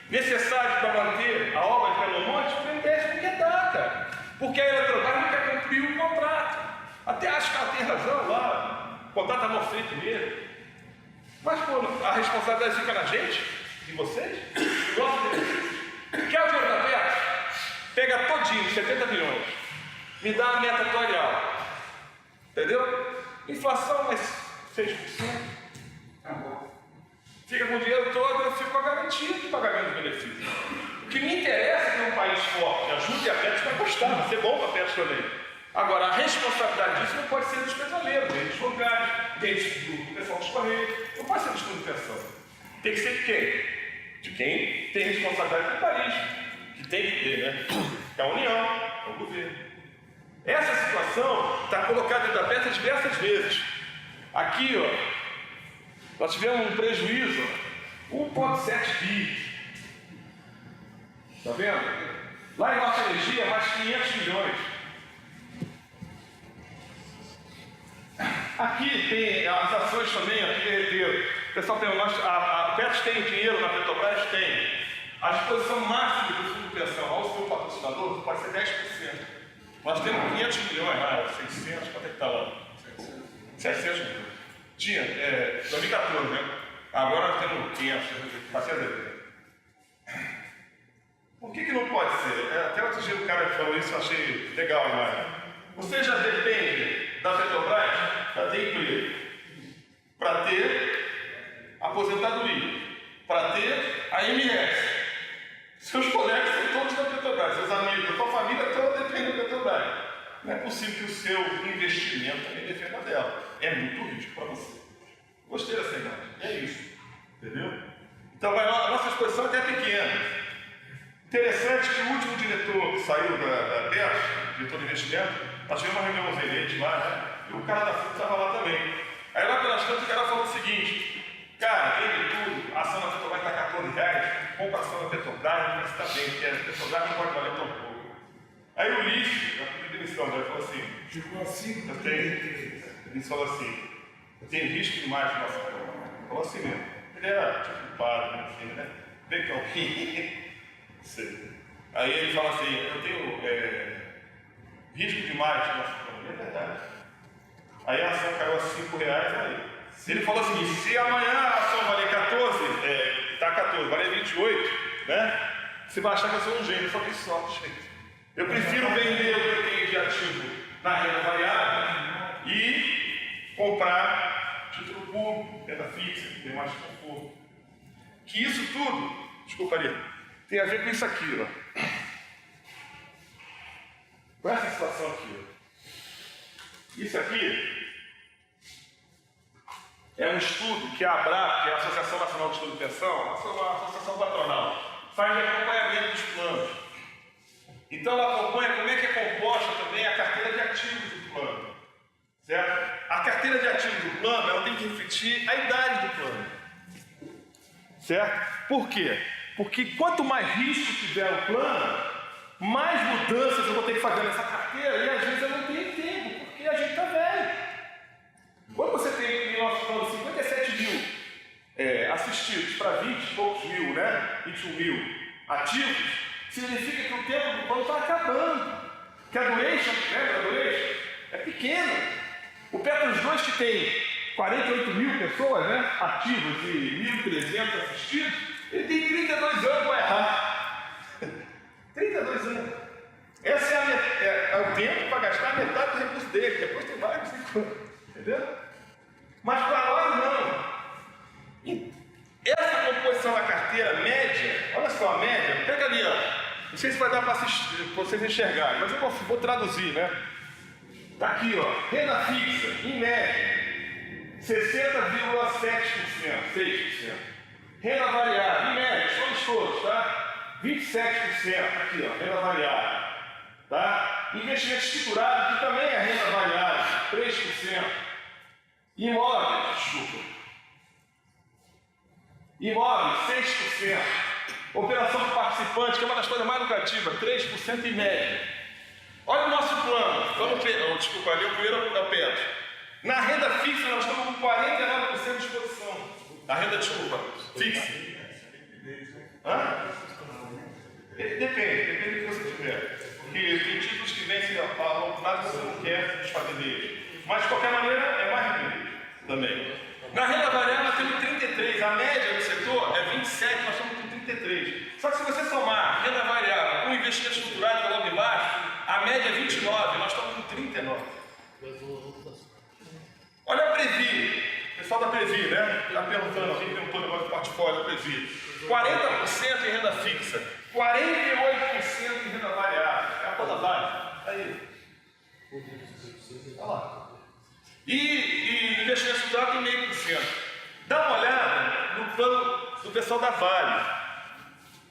necessários para manter a obra de Belo Monte, o BNDES não quer dar, cara. Porque a Eletrobras não quer cumprir o contrato. Até acho que ela tem razão lá. O contrato está mal feito mesmo. Mas, pô, a responsabilidade fica na gente, de vocês, nosso benefício. Quer o dinheiro da PETRO? Pega todinho, 70 milhões. Me dá a meta atuarial. Entendeu? Inflação mais 6%. Acabou. Fica com o dinheiro todo, eu fico com a garantia de pagamento de benefícios. O que me interessa é ter um país forte, ajude a PETRO, vai custar, vai ser bom para a PETRO também. Agora, a responsabilidade disso não pode ser dos petroleiros, nem dos locais, nem do pessoal dos Correios, não pode ser dos manutenção. Tem que ser de quem? De quem tem responsabilidade com o país, que tem que ter, né? É a União, é o governo. Essa situação está colocada dentro da PETRO diversas vezes. Aqui, ó, nós tivemos um prejuízo, 1,7 bi. Está vendo? Lá em nossa energia, mais 500 milhões. Aqui tem as ações também, aqui derreteram. O pessoal tem, a PETRO tem dinheiro, na Petrobras tem. A disposição máxima do fundo de pensão ao seu patrocinador pode ser 10%. Nós temos 500 milhões, 600, quanto é que está lá? 700 milhões. Tinha, 2014, né? Agora nós temos 500, 400. Por que não pode ser? Até outro dia o cara falou isso, eu achei legal, mas você já depende da Petrobras para ter emprego, para ter aposentadoria, para ter a IMS. Seus colegas são todos da Petrobras, seus amigos, a sua família toda depende da Petrobras. Não é possível que o seu investimento também dependa dela. É muito risco para você. Gostei dessa imagem. É isso. Entendeu? Então a nossa exposição até é pequena. Interessante que o último diretor que saiu da PETRO, diretor de investimento, nós tivemos uma reunião com lá, né? E o cara da FUNSEC estava lá também. Aí lá pelas tantas o cara falou o seguinte: cara, vende tudo, a ação da Petrobras está R$14, compra a ação da Petrobras, mas está bem, porque a Petrobras não pode valer tão pouco. Aí o Ulisses, na primeira demissão, ele falou assim: ficou assim, ele falou assim, eu tenho risco demais de nossa prova. Ele falou assim mesmo. Ele era tipo padre, assim, né? Bem calminho. Aí ele fala assim: eu tenho risco demais de nossa prova. É verdade. Aí a ação caiu a R$5. Aí ele falou assim: se amanhã a ação valer 14, tá 14, valer 28, né? Você vai achar que eu sou um gênio. Eu falei: sorte, gente. Eu prefiro vender o que eu tenho de ativo na renda variável e comprar título público, renda fixa, que tem mais conforto. que isso tudo, desculpa ali, tem a ver com isso aqui, ó. Com essa situação aqui, ó. Isso aqui é um estudo que a ABRAP, que é a Associação Nacional de Estudo de Pensão, uma associação patronal, faz de acompanhamento dos planos. Então ela acompanha como é que é composta também a carteira de ativos do plano. Certo? A carteira de ativos do plano, ela tem que refletir a idade do plano. Certo? Por quê? Porque quanto mais risco tiver o plano, mais mudanças eu vou ter que fazer nessa carteira e às vezes eu não tenho tempo, porque a gente está velho. Quando você tem em nosso plano 57 mil assistidos para 20 e poucos mil, né? 21 mil ativos, significa que o tempo do plano está acabando. Que a duration, lembra a duration? É pequena. O Petros 2, que tem 48 mil pessoas, né, ativas e 1.300 assistidos, ele tem 32 anos para errar. 32 anos. Esse é o tempo para gastar metade do recurso dele. Depois tem vários 5 anos. Entendeu? Mas para nós não. Essa composição da carteira média, olha só a média, pega ali, ó. Não sei se vai dar para vocês enxergarem, mas eu vou traduzir, né? Está aqui, ó, renda fixa, em média, 60,7%, 6%. Renda variável, em média, somos todos, tá? 27%, aqui, ó, renda variável. Tá? Investimento estruturado, que também é renda variável, 3%. Imóveis, desculpa. Imóveis, 6%. Operação de participante, que é uma das coisas mais lucrativas, 3% em média. Olha o nosso plano. Desculpa, ali o primeiro é o Petro. Na renda fixa, nós estamos com 49% de exposição. Na renda, desculpa, fixa. Hã? Depende do que você tiver. Porque tem títulos que vencem a longo prazo e você não quer desfazer deles. Mas, de qualquer maneira, é mais rico também. Na renda variável, nós temos 33. A média do setor é 27, nós estamos com 33. Só que se você somar renda variável com investimento estruturado, que é logo embaixo, a média é 29, nós estamos com 39. Olha a Previ, o pessoal da Previ, né? Está perguntando, alguém perguntou no negócio do portfólio da Previ. 40% em renda fixa, 48% em renda variável. É a toda variável. Aí. Olha lá. E investimento estruturado em 0,5%. Dá uma olhada no plano do pessoal da Vale.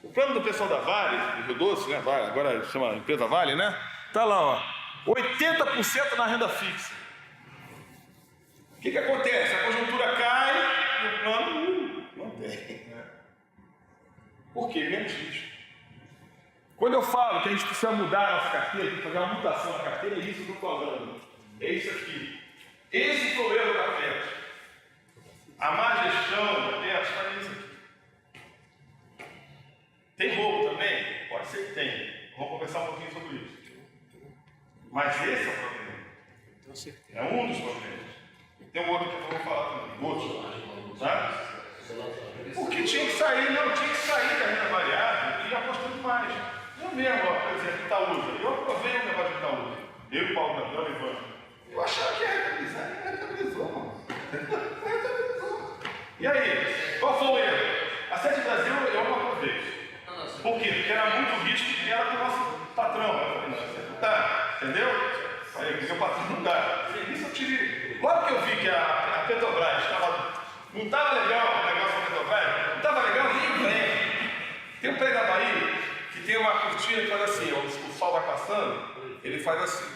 O plano do pessoal da Vale, do Rio Doce, né? Vale, agora chama empresa Vale, né? Tá lá, ó. 80% na renda fixa. O que acontece? A conjuntura cai e o plano não tem. Por quê? Menos risco. Quando eu falo que a gente precisa mudar a nossa carteira, tem que fazer uma mutação na carteira, é isso que eu estou falando. É isso aqui. Esse foi o erro da Petros. A má gestão da Petros faz isso aqui. Tem roubo também? Pode ser que tenha. Vamos conversar um pouquinho sobre isso. Mas esse é o problema. É um dos problemas. Tem um outro que eu vou falar também. Outro. Tá? Porque tinha que sair da renda variável e apostando mais. Eu mesmo, ó, por exemplo, Itaúsa. Eu aprovei o negócio de Itaúsa. Eu e o Paulo Natal e o Ivan. Eu achava que ia rentabilizar, e não rentabilizou, mano. Não rentabilizou. E aí, qual foi o erro? A Sete Brasil eu não aprovei. Por quê? Porque era muito risco e era com o nosso patrão. Eu falei, não, você não dá, entendeu? Falei, porque o patrão não dá. Isso eu tive. Logo que eu vi que a Petrobras não estava legal o negócio da Petrobras, não estava legal nem em prêmio. Tem um prédio da Bahia que tem uma cortina que faz assim, o sol vai passando, ele faz assim.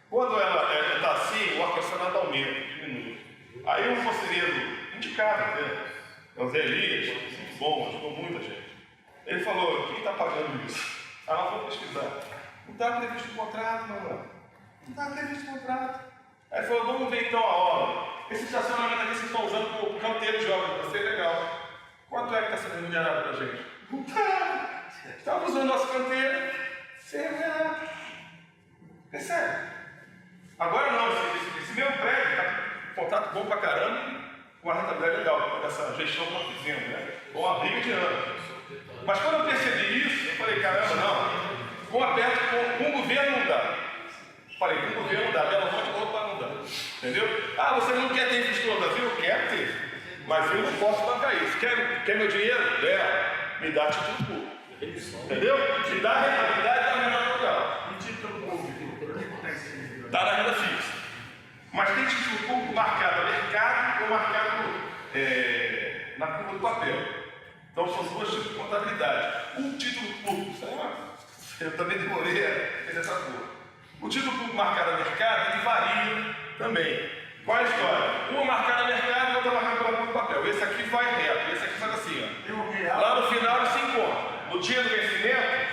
Quando ela está assim, o ar-condicionado aumenta, diminui. Aí um conselheiro indicado, né? É o Zé Elias, muito bom, ajudou muita gente. Ele falou, quem está pagando isso? Aí nós vamos pesquisar. Não está previsto o contrato, não. Não está previsto o contrato. Aí ele falou, vamos ver então a obra. Esse estacionamento aqui vocês estão usando como canteiro de obra, vai ser legal. Quanto é que está sendo remunerado para a gente? Não está. Estava usando nosso canteiro, sem remunerado. É sério. Agora não, esse mesmo prédio está com um contrato bom pra caramba e com uma rentabilidade legal, por essa gestão que nós fizemos, né? Com uma briga de anos. Mas quando eu percebi isso, eu falei, caramba, não, com o governo não dá. Falei, com o governo não dá, Belo Monte outro para não dar. Entendeu? Ah, você não quer ter infraestrutura no Brasil? Eu quero ter. Mas eu não posso bancar isso. Quer meu dinheiro? Me dá título público. Entendeu? Me dá a rentabilidade da menor local. E título público, o que acontece? Está na renda fixa. Mas tem título público marcado a mercado ou marcado na curva do papel. Então são duas tipos de contabilidade. Um título público, eu também demorei a fazer essa curva. O título público marcado a mercado, ele varia também. Qual é a história? Uma marcada a mercado e outra marcada pela curva do papel. Esse aqui vai reto, esse aqui faz assim, ó. Lá no final ele se encontra. No dia do vencimento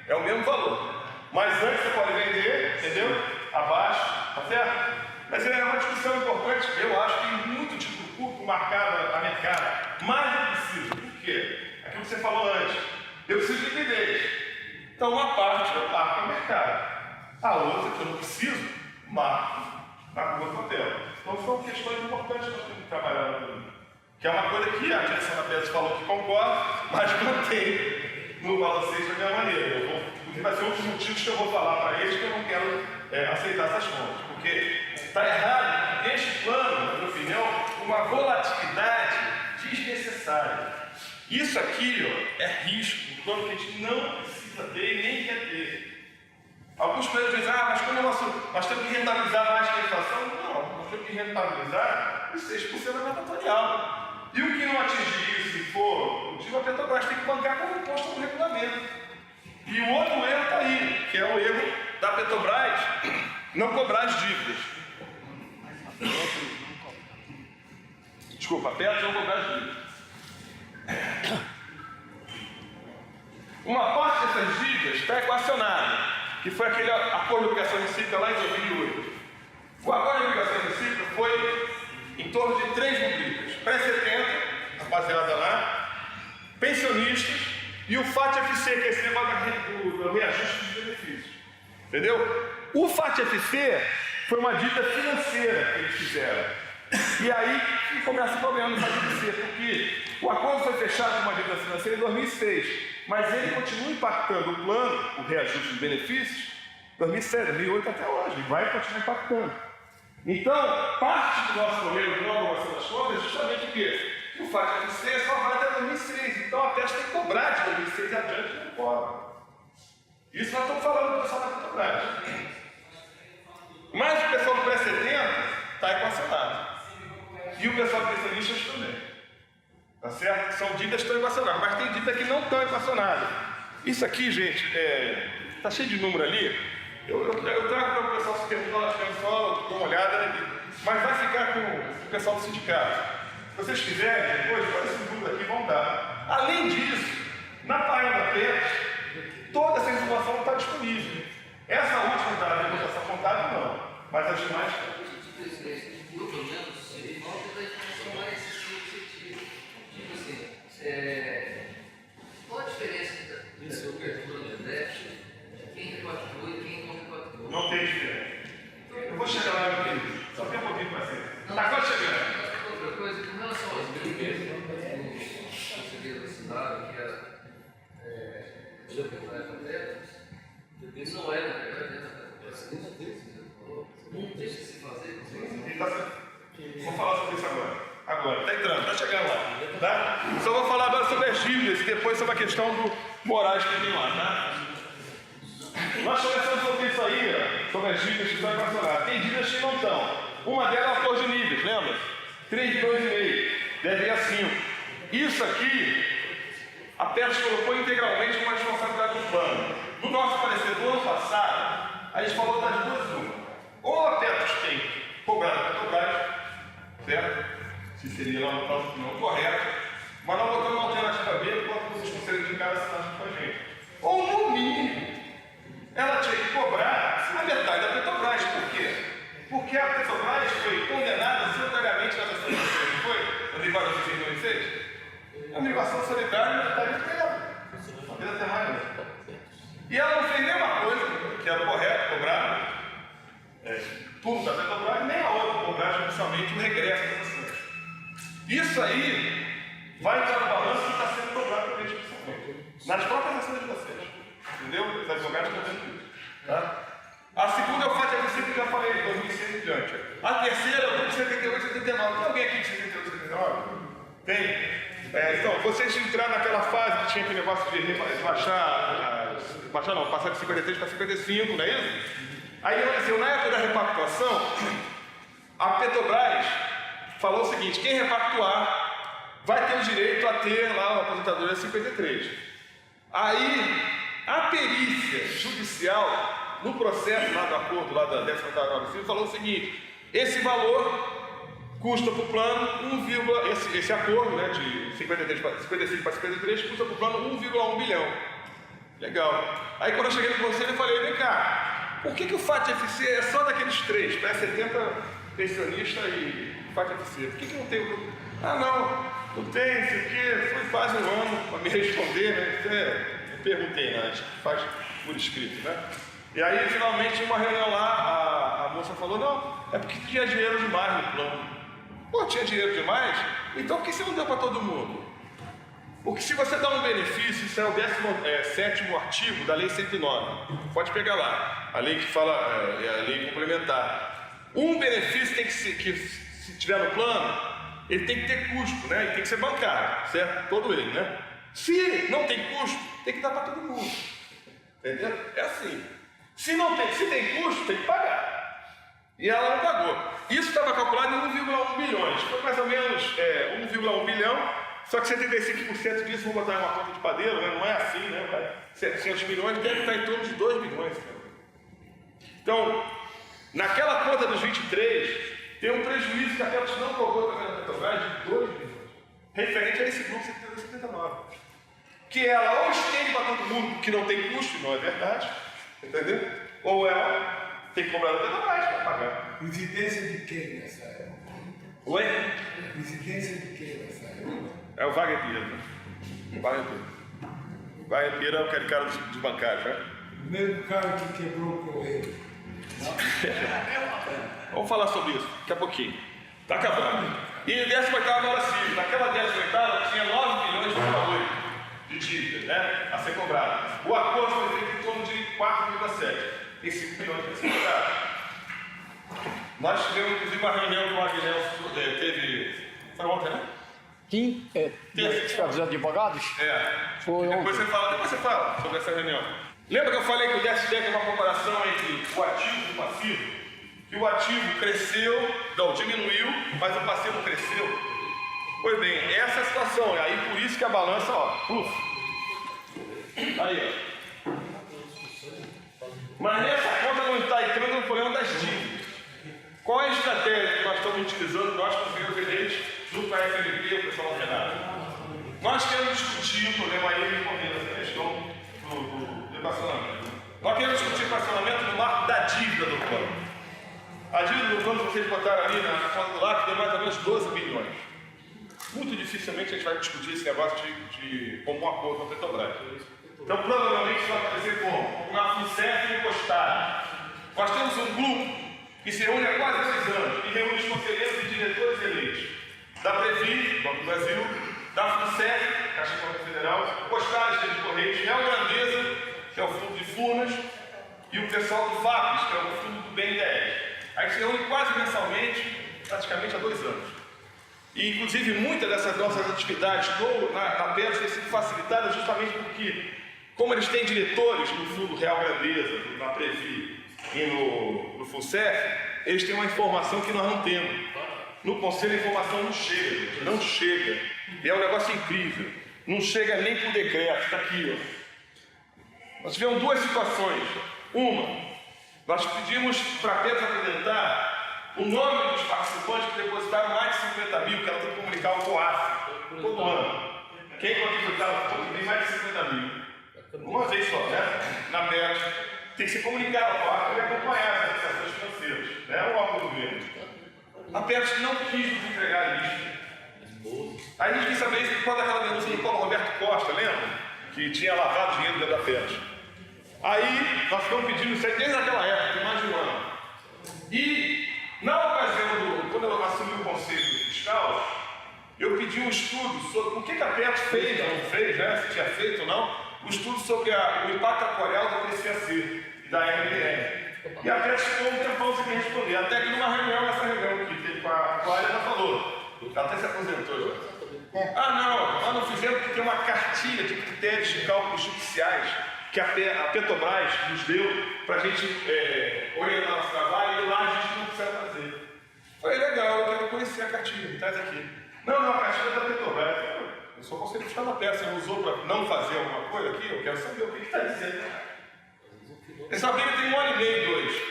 é o mesmo valor. Mas antes você pode vender, entendeu? Abaixo, tá certo? Mas é uma discussão importante. Eu acho que tem muito título público marcado a mercado. Mas eu preciso. Por quê? Aquilo que você falou antes. Eu preciso de liquidez. Então uma parte eu marco a mercado. A outra que eu não preciso, marco na curva do papel. Então são questões importantes que nós temos que trabalhar. Que é uma coisa que a direção da PES falou que concorda, mas mantém no balancete da minha maneira. Vai ser um dos motivos que eu vou falar para eles que eu não quero aceitar essas contas. Porque está errado, neste plano, na minha opinião, uma volatilidade desnecessária. Isso aqui é risco, um plano que a gente não precisa ter e nem quer ter. Alguns players dizem, mas como nós temos que rentabilizar mais que a inflação? Não, nós temos que rentabilizar os 6% da meta atuarial. E o que não atingir isso, se for, o time da Petrobras tem que bancar como imposto no regulamento. E o outro erro está aí, que é o erro da Petrobras não cobrar as dívidas. Desculpa, a Petro não cobrar as dívidas. Uma parte dessas dívidas está equacionada, que foi aquele acordo de obrigação recíproca lá em 2008. O acordo de obrigação recíproca foi em torno de 3 rubricas: pré-70, rapaziada lá, pensionistas e o FAT-FC, que é esse negócio do reajuste dos benefícios. Entendeu? O FAT-FC foi uma dívida financeira que eles fizeram. E aí começa o problema do FAT-FC, porque o acordo foi fechado com uma dívida financeira em 2006, mas ele continua impactando o plano, o reajuste dos benefícios, 2007, 2008 até hoje, e vai continuar impactando. Então, parte do nosso problema de não aprovação das contas é justamente o quê? Que o FAT-FC só vai até 2006, então a PES tem que cobrar de 2006 adiante, não cobra. Isso nós estamos falando do pessoal da Petrobras. Mas o pessoal do pré-70 está equacionado. E o pessoal do pensionistas também. Tá certo? São dívidas que estão equacionadas, mas tem dívidas que não estão equacionadas. Isso aqui, gente, está cheio de número ali. Eu trago para o pessoal se perguntar, nós temos só dar uma olhada, mas vai ficar com o pessoal do sindicato. Se vocês quiserem, depois, olha esses números aqui, vão dar. Além disso, na página da PES, toda essa informação está disponível. Essa última da negociação contábil não, mas as demais. Pelo menos, se falta da informação mais objetiva. Tipo assim, qual a diferença da cobertura do déficit, quem repatriou e quem não repatriou? Não tem diferença. Eu vou chegar lá, meu querido. Só tem um pouquinho para ser. Está quase chegando. Outra coisa, com relação às brigas dos conselheiros da cidade, que era o proprietário da Petros, isso não é, na verdade, a segunda vez que você falou, não deixa de se fazer. Vou falar sobre isso agora. Agora, está entrando, está chegando lá. Tá? Só vou falar agora sobre as dívidas e depois sobre a questão do Moraes que tem lá, tá? Nós começamos sobre isso aí, ó, sobre as dívidas que estão equacionadas. Tem dívidas que não estão. Uma delas é a flor de níveis, lembra? 3, 2,5, deve ir a 5. Isso aqui, a PES colocou integralmente como responsabilidade do plano. No nosso parecer do ano passado, a gente falou das duas uma. Ou a PES tem que cobrar da Petrobras, certo? Se seria lá no nosso opinião correto, mas nós botamos uma alternativa B enquanto os conselheiros de casa assinaram com a gente. Ou no mínimo, ela tinha que cobrar a metade da Petrobras. Por quê? Porque a Petrobras foi condenada simultaneamente nas ações de não foi? Na declaração de 2006? A migração solidária está inteira. Não precisa ter mais. E ela não fez nenhuma coisa que era correto cobrar tudo da Petrobras, nem a outra cobrar judicialmente o regresso das ações. Isso aí vai para o balanço que está sendo cobrado pela judicialmente. Nas próprias ações de vocês. Entendeu? Os advogados estão vendo isso. Tá? A segunda é o FAT-FC que eu já falei, de 2006 e diante. A terceira é o 78 e 79. Tem alguém aqui de 78 e 79? Tem? Então, vocês entraram naquela fase que tinha aquele negócio de passar de 53 para 55, não é isso? Aí aconteceu, na época da repactuação, a Petrobras falou o seguinte: quem repactuar vai ter o direito a ter lá uma aposentadoria 53. Aí, a perícia judicial, no processo lá do acordo lá da 10ª falou o seguinte: esse valor custa para o plano esse acordo, né, de 55 para 53 custa para o plano 1,1 bilhão. Legal. Aí quando eu cheguei no conselho eu falei: vem cá, por que o FAT-FC é só daqueles três, para 70 pensionistas e FAT-FC? Por que não tem o grupo? Não tem, não sei o quê. Foi quase um ano para me responder, né? Eu perguntei, né? A gente faz por escrito, né? E aí finalmente uma reunião lá, a moça falou: não, é porque tinha dinheiro demais no plano. Pô, tinha dinheiro demais? Então por que você não deu para todo mundo? Porque se você dá um benefício, isso é o 17º artigo da Lei 109. Pode pegar lá, a lei que fala, a lei complementar. Um benefício tem que se tiver no plano, ele tem que ter custo, né? Ele tem que ser bancário, certo? Todo ele, né? Se não tem custo, tem que dar para todo mundo. Entendeu? É assim. Se tem custo, tem que pagar. E ela não pagou. Isso estava calculado em 1,1 bilhões. Foi mais ou menos 1,1 bilhão, só que 75% disso vão botar em uma conta de padeiro, né? Não é assim, né? 700 milhões deve estar em torno de 2 bilhões. Então, naquela conta dos 23, tem um prejuízo que a Petros não cobrou também na Petrobras de 2 bilhões, referente a esse grupo 72-79. Que ela ou estende para todo mundo que não tem custo, não é verdade, entendeu? Ou ela tem que cobrar da Petrobras para pagar. Incidência de quem nessa época? Oi? Incidência de quem nessa época? É o Wagner Pira. Wagner Pira é aquele cara dos bancários, né? O mesmo cara que quebrou o correio. Vamos falar sobre isso daqui a pouquinho. Está acabando. E 18ª hora civil. Naquela 18ª tinha 9 milhões de valores de dívida, né? A ser cobrado. O acordo foi feito em torno de 4,7. Tem 5 milhões para ser cobrado. Nós tivemos, inclusive, uma reunião com o Aguilhão, teve. Foi ontem, né? Quem dos advogados? Foi Depois ontem. você fala sobre essa reunião. Lembra que eu falei que o déficit é uma comparação entre o ativo e o passivo? Que o ativo diminuiu, mas o passivo cresceu. Pois bem, essa é a situação. E aí por isso que a balança, aí, ó. Mas nessa conta não está entrando no problema das dívidas. Qual é a estratégia que nós estamos utilizando, nós, conselheiros eleitos, junto com a FNP e o pessoal do Senado? Nós queremos discutir o problema aí envolvendo essa questão do equacionamento. Nós queremos discutir o equacionamento no marco da dívida do plano. A dívida do plano, vocês botaram ali na conta do LAC, tem mais ou menos 12 bilhões. Muito dificilmente a gente vai discutir esse negócio de como um acordo com a Petrobras. Então, provavelmente, isso vai acontecer como? Uma FUNCEF encostada. Nós temos um grupo que se reúne há quase 2 anos e reúne os conselheiros e diretores eleitos da Previ, Banco do Brasil, da FUNCEF, Caixa Econômica Federal, Postagem de Correios, Real Grandeza, que é o fundo de Furnas, e o pessoal do FAPES, que é o fundo do BNDES. Aí se reúne quase mensalmente, praticamente há 2 anos. E, inclusive, muitas dessas nossas atividades na Petros têm sido facilitadas justamente porque, como eles têm diretores no Fundo Real Grandeza, na Previ e no FUNCEF, eles têm uma informação que nós não temos. No Conselho a informação não chega, gente, não chega. E é um negócio incrível. Não chega nem por decreto, está aqui, ó. Nós tivemos 2 situações. Uma, nós pedimos para a Petros apresentar o nome dos participantes que depositaram mais de 50 mil, que ela tem que comunicar ao COAF todo ano. Quem contribuiu tem mais de 50 mil. Uma vez só, né? Na Petros. Tem que se comunicar ao COAF e acompanhar as associações financeiras. Né? O órgão do governo. A Petros não quis nos entregar a lista. Aí a gente quis saber isso quando aquela denúncia do Paulo Roberto Costa, lembra? Que tinha lavado dinheiro dentro da Petros. Aí nós ficamos pedindo isso aí desde aquela época, tem mais de 1 ano. E na ocasião quando eu assumi o Conselho Fiscal, eu pedi um estudo sobre o que a Petros fez ou não fez, né? Se tinha feito ou não, um estudo sobre o impacto aquarial da TCAC e da RBR. E a Petros ficou um tempão sem me responder, até que numa reunião, essa reunião que teve com a área, ela falou, ela até se aposentou já. Ah, não, nós não fizemos porque tem uma cartilha de critérios de cálculos judiciais que a Petrobras nos deu para a gente orientar nosso trabalho e lá a gente não precisa fazer. Foi legal, eu quero conhecer a cartilha, traz aqui. Não, a cartilha da Petrobras. Eu sou conselheiro fiscal da peça, você usou para não fazer alguma coisa aqui? Eu quero saber o que está dizendo. Essa briga tem 1 ano e meio, 2.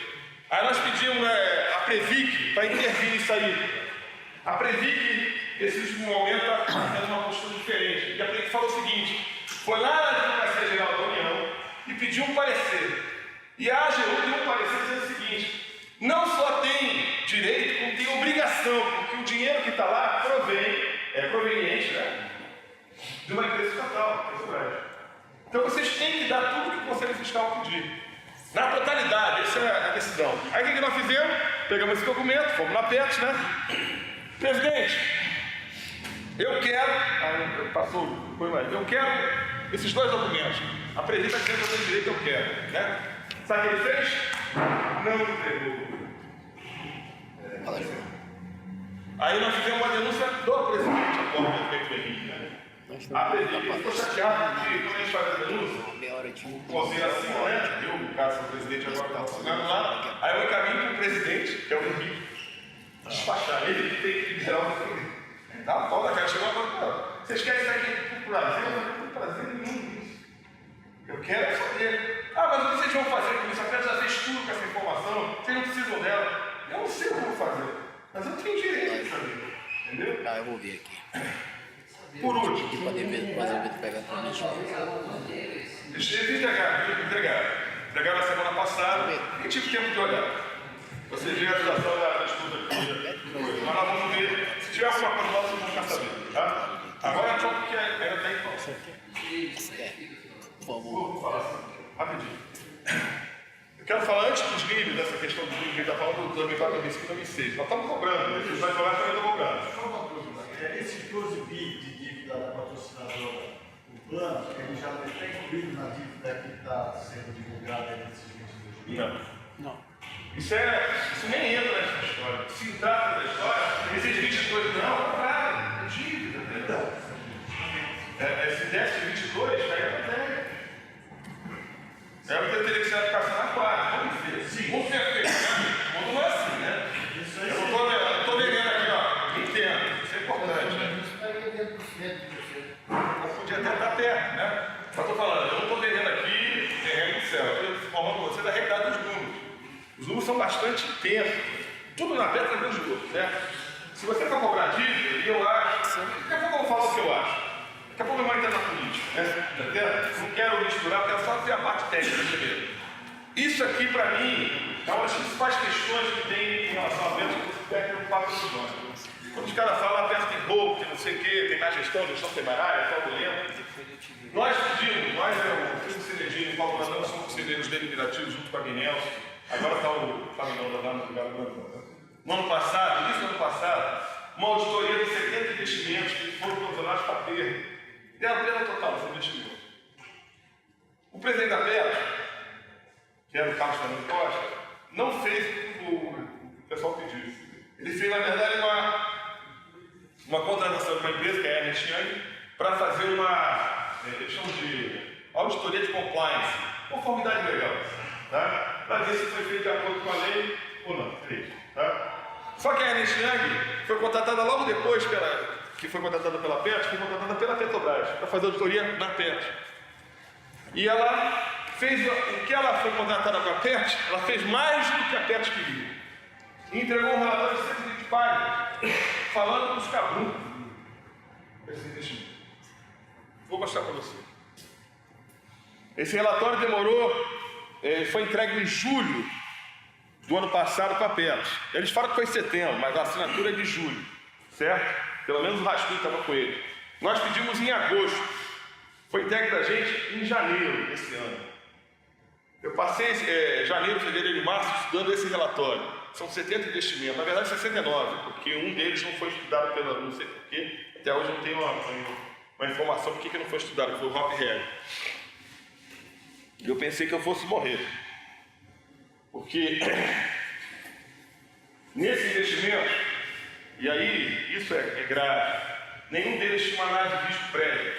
Aí nós pedimos a Previc para intervir nisso aí. A Previc, esse último momento, está fazendo uma postura diferente. E a Previc falou o seguinte: foi lá na Advocacia Geral da União e pediu um parecer. E a AGU deu um parecer dizendo o seguinte: não só tem direito, como tem obrigação, porque o dinheiro que está lá é proveniente, né, de uma empresa estatal, Petrobras. Então vocês têm que dar tudo que o Conselho Fiscal pedir. Na totalidade, essa é a decisão. Aí o que nós fizemos? Pegamos esse documento, fomos na PET, né? Presidente, eu quero. Eu quero esses 2 documentos. A presidente está dizendo que eu tenho direito, eu quero. Né? Sabe o que ele fez? Não entregou. Aí nós fizemos uma denúncia do presidente, a Corte do Prefeito Henrique. Né? A presidente ficou chateada porque quando a gente faz a denúncia, o conselho assina, né? Eu, no caso, sou presidente agora, está assinando lá. Aí eu encaminho para o presidente, que é o Henrique, despachar ele, que tem que gerar o documento. Dá uma pausa, cara, chegou agora. Vocês querem sair aqui por prazer? Eu não tenho prazer nenhum nisso. Eu quero saber. Ah, mas o que vocês vão fazer com isso? A PET já fez tudo com essa informação, vocês não precisam dela. Eu não sei o que eu vou fazer, mas eu tenho direito de saber. Entendeu? Não, eu vou ver aqui. Por último. E poder pegar para mim. Deixa eu entregar. Entregaram na semana passada, nem tive tempo de olhar. Você vê a situação da estuda aqui. Mas nós vamos ver. Se tiver alguma coisa nova, vocês vão ficar sabendo, tá? Agora só porque ainda tem que Por favor. Vou falar assim, rapidinho. Eu quero falar antes dos livros, dessa questão dos livros que a gente está falando do 2004, 2005 e 2006. Nós estamos cobrando, né? Os advogados também estão cobrando. Só uma coisa, esse 12 bi de dívida da patrocinadora, o plano, ele já está incluído na dívida que está sendo divulgada nesses 22 mil? Não. Isso nem entra nessa história. Se trata da história, esses 22 não, claro, é dívida, entendeu? Esse déficit 22 está aí na terra. Eu teria que ser a educação na quadra, vamos dizer. Sim, vamos ser feitos. O mundo não é assim, né? Eu não estou vendendo aqui, ó. Entendo, isso é importante, né? Eu podia até estar perto, né? Mas estou falando, eu não estou vendendo aqui terreno do céu. Eu estou informando vocês da realidade dos números. Os números são bastante intensos. Tudo na pedra é dos outros, certo? Se você for cobrar dívida, e eu acho. Daqui a pouco eu vou falar o que eu acho. Daqui a pouco eu vou entrar na política, né? Não quero misturar, quero só ver a parte técnica primeiro. Isso aqui, para mim, é uma das principais questões que tem em relação a Beto, que você pega no papo dos donos. Quando os caras falam, a Beto tem roubo, tem não sei o quê, tem má gestão tem maralha, é fraudulento. Nós pedimos, o Filho Cenedinho e o Paulo Brandão são conselheiros deliberativos junto com a Guinelson. Agora está o Flaminão da Vana do Galo Brandão. No ano passado, início do ano passado, uma auditoria de 70 investimentos que foram controlados para perda. Deram perda total desse investimento. O presidente da PET, que era o Carlos Fernando Costa, não fez o que o pessoal pediu. Ele fez, na verdade, uma contratação de uma empresa, que é a Ernst Young, para fazer eles chamam de auditoria de compliance, conformidade legal, tá? Para ver se foi feito de acordo com a lei ou não. Tá? Só que a Ernst Young foi contratada logo depois que foi contratada pela PET, foi contratada pela Petrobras, para fazer auditoria na PET. E ela fez o que ela foi contratada para a PET, ela fez mais do que a PET queria. E entregou um relatório de 120 páginas, falando dos cabruntos desse investimento. Vou mostrar para você. Esse relatório foi entregue em julho do ano passado para a PET. Eles falam que foi em setembro, mas a assinatura é de julho, certo? Pelo menos o rascunho estava com ele. Nós pedimos em agosto. Foi entregue para a gente em janeiro desse ano. Eu passei janeiro, fevereiro e março estudando esse relatório. São 70 investimentos, na verdade 69, porque um deles não foi estudado pela, não sei porquê, até hoje não tenho uma informação por que não foi estudado, que foi o Hop Harry. E eu pensei que eu fosse morrer. Porque nesse investimento, e aí isso é grave, nenhum deles tinha uma análise de risco prévia.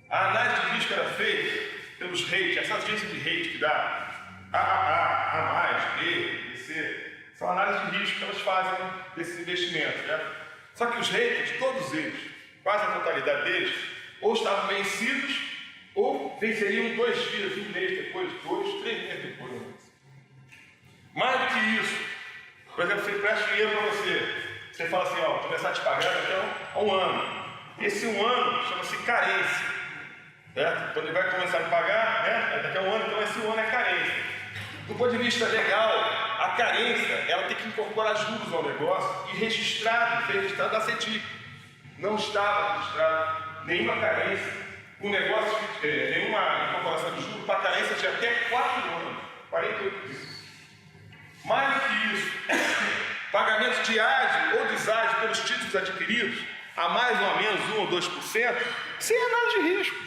A análise de risco era feita pelos rates, essa agência de rate que dá A+, B, C, são análises de risco que elas fazem desses investimentos, né? Só que os rates, todos eles, quase a totalidade deles, ou estavam vencidos, ou venceriam 2 dias, 1 mês depois, 2, 3 meses depois. Mais do que isso, por exemplo, você presta dinheiro para você fala assim, ó, vou começar a te pagar daqui a 1 ano. Esse 1 ano chama-se carência. Certo? Quando ele vai começar a pagar, né? Daqui a 1 ano, então esse 1 ano é carência. Do ponto de vista legal, a carência, ela tem que incorporar juros ao negócio e registrado, ser registrado da CETIC. Não estava registrado nenhuma carência, um negócio, nenhuma incorporação de juros para carência de até 4 anos, 48 dias. Mais do que isso, pagamento de AGE ou deságio pelos títulos adquiridos, a mais ou a menos 1 ou 2%, sem análise de risco.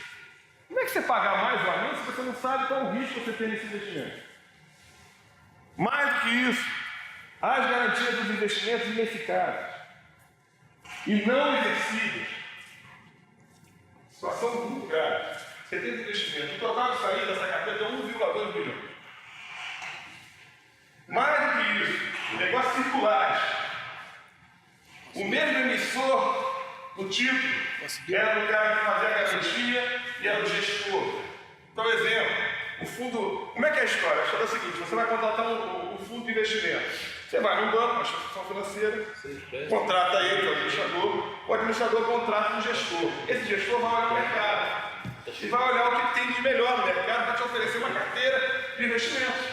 Como é que você paga mais ou a menos se você não sabe qual o risco que você tem nesse investimento? Mais do que isso, as garantias dos investimentos ineficazes e não exercidas. Situação muito grave. Você tem investimento. O total de saída dessa carteira é 1,2 bilhões. Mais do que isso, negócios circulares. O mesmo emissor do título era o cara que fazia a garantia e era o gestor. Então, exemplo, o fundo. Como é que é a história? A história é a seguinte: você vai contratar um fundo de investimento. Você vai num banco, uma instituição financeira, contrata ele, o administrador contrata um gestor. Esse gestor vai olhar o mercado e vai olhar o que tem de melhor no mercado para te oferecer uma carteira de investimentos.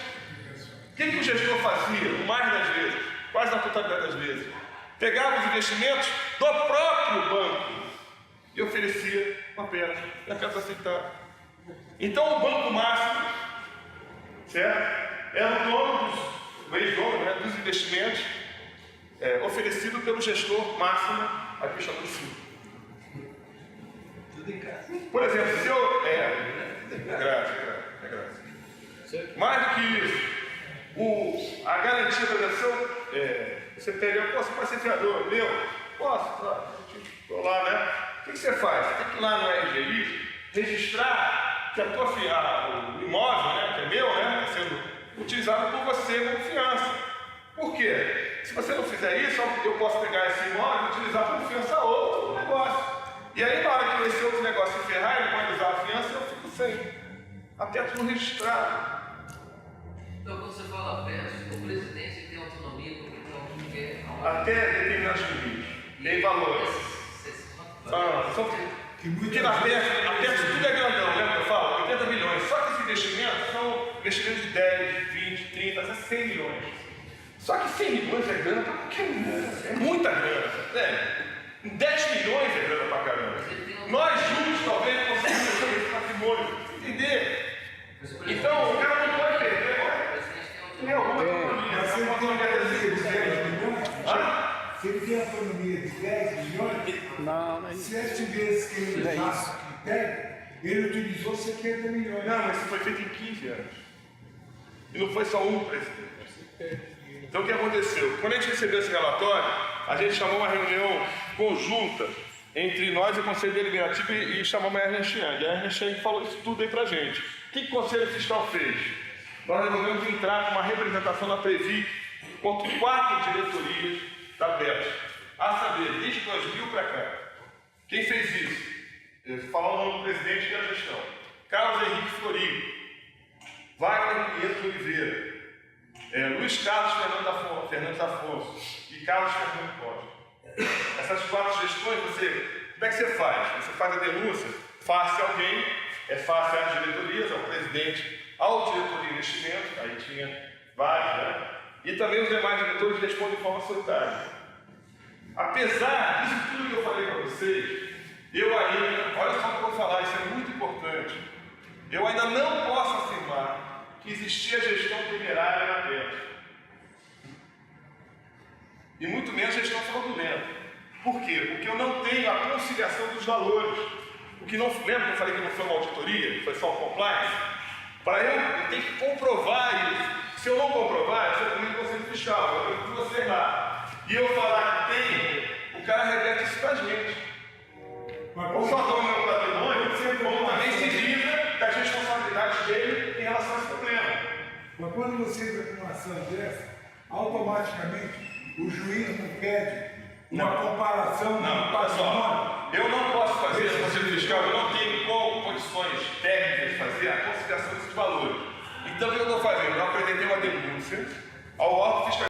O que o gestor fazia, mais das vezes, quase na totalidade das vezes? Pegava os investimentos do próprio banco e oferecia uma pedra, e a pedra aceitava. Então o banco máximo, certo? Era o dono o ex-dono, né, dos investimentos oferecido pelo gestor máximo, administrador de fundo. Por exemplo, se eu. É grátis. Mais do que isso, a garantia da versão, você pega, você pode ser fiador meu? Posso, estou lá, né? O que você faz? Você tem que ir lá no RGI, registrar que o imóvel, né, que é meu, né, está sendo utilizado por você como fiança. Por quê? Se você não fizer isso, eu posso pegar esse imóvel e utilizar como fiança a outro negócio. E aí, na hora que esse outro negócio se ferrar, ele pode usar a fiança e eu fico sem. Até tudo registrado. Então, quando você fala aberto, o presidente tem autonomia para comprar o que quer. Até determinados limites. Tem valores. Porque na PES tudo é grandão, né? Eu falo, 80 milhões. Só que esses investimentos são investimentos de 10, 20, 30, até 100 milhões. Só que 100 milhões é grana pra qualquer um. É muita grana. 10 milhões é grana pra caramba. Nós juntos talvez conseguimos fazer esse patrimônio. Entender? Então, o cara não pode perder. Tem alguma autonomia. Mas se ele tem uma autonomia de 10 milhões, se ele tem autonomia de 10 milhões, Não é isso. 7 vezes que ele usasse o critério, ele utilizou 70 milhões. Não, mas isso foi feito em 15 anos. E não foi só um presidente. Então o que aconteceu? Quando a gente recebeu esse relatório, a gente chamou uma reunião conjunta entre nós e o Conselho Deliberativo e chamamos a Ernest Young. A Ernest Young falou isso tudo aí pra gente. O que o Conselho Fiscal fez? Nós resolvemos entrar com uma representação na Previ contra 4 diretorias da BET. A saber, desde 2000 para cá. Quem fez isso? Eu vou falar o nome do presidente da gestão. Carlos Henrique Florigo, Wagner Pinheiro Oliveira, Luiz Carlos Fernandes Afonso e Carlos Fernando Costa. Essas 4 gestões, como é que você faz? Você faz a denúncia face a alguém, é face às diretorias, ao presidente, ao diretor de investimento, aí tinha vários, né? E também os demais diretores respondem de forma solitária. Apesar disso tudo que eu falei para vocês, eu ainda, olha só o que eu vou falar, isso é muito importante. Eu ainda não posso afirmar que existia gestão temerária na PET. E muito menos gestão fraudulenta. Por quê? Porque eu não tenho a conciliação dos valores. O que não, lembra que eu falei que não foi uma auditoria, foi só um compliance? Para eu tenho que comprovar isso. Se eu não comprovar, eu sou comigo do Conselho Fiscal, eu tenho que você lá. E eu falar que tem, o cara reverte isso para quando você entra com uma ação dessa, automaticamente o juiz não pede uma comparação Não, do olha só, patrimônio? eu não posso fazer no Conselho Fiscal, eu não tenho condições técnicas de fazer a consideração desses valores. Então, o que eu estou fazendo? Eu apresentei uma denúncia ao órgão fiscal.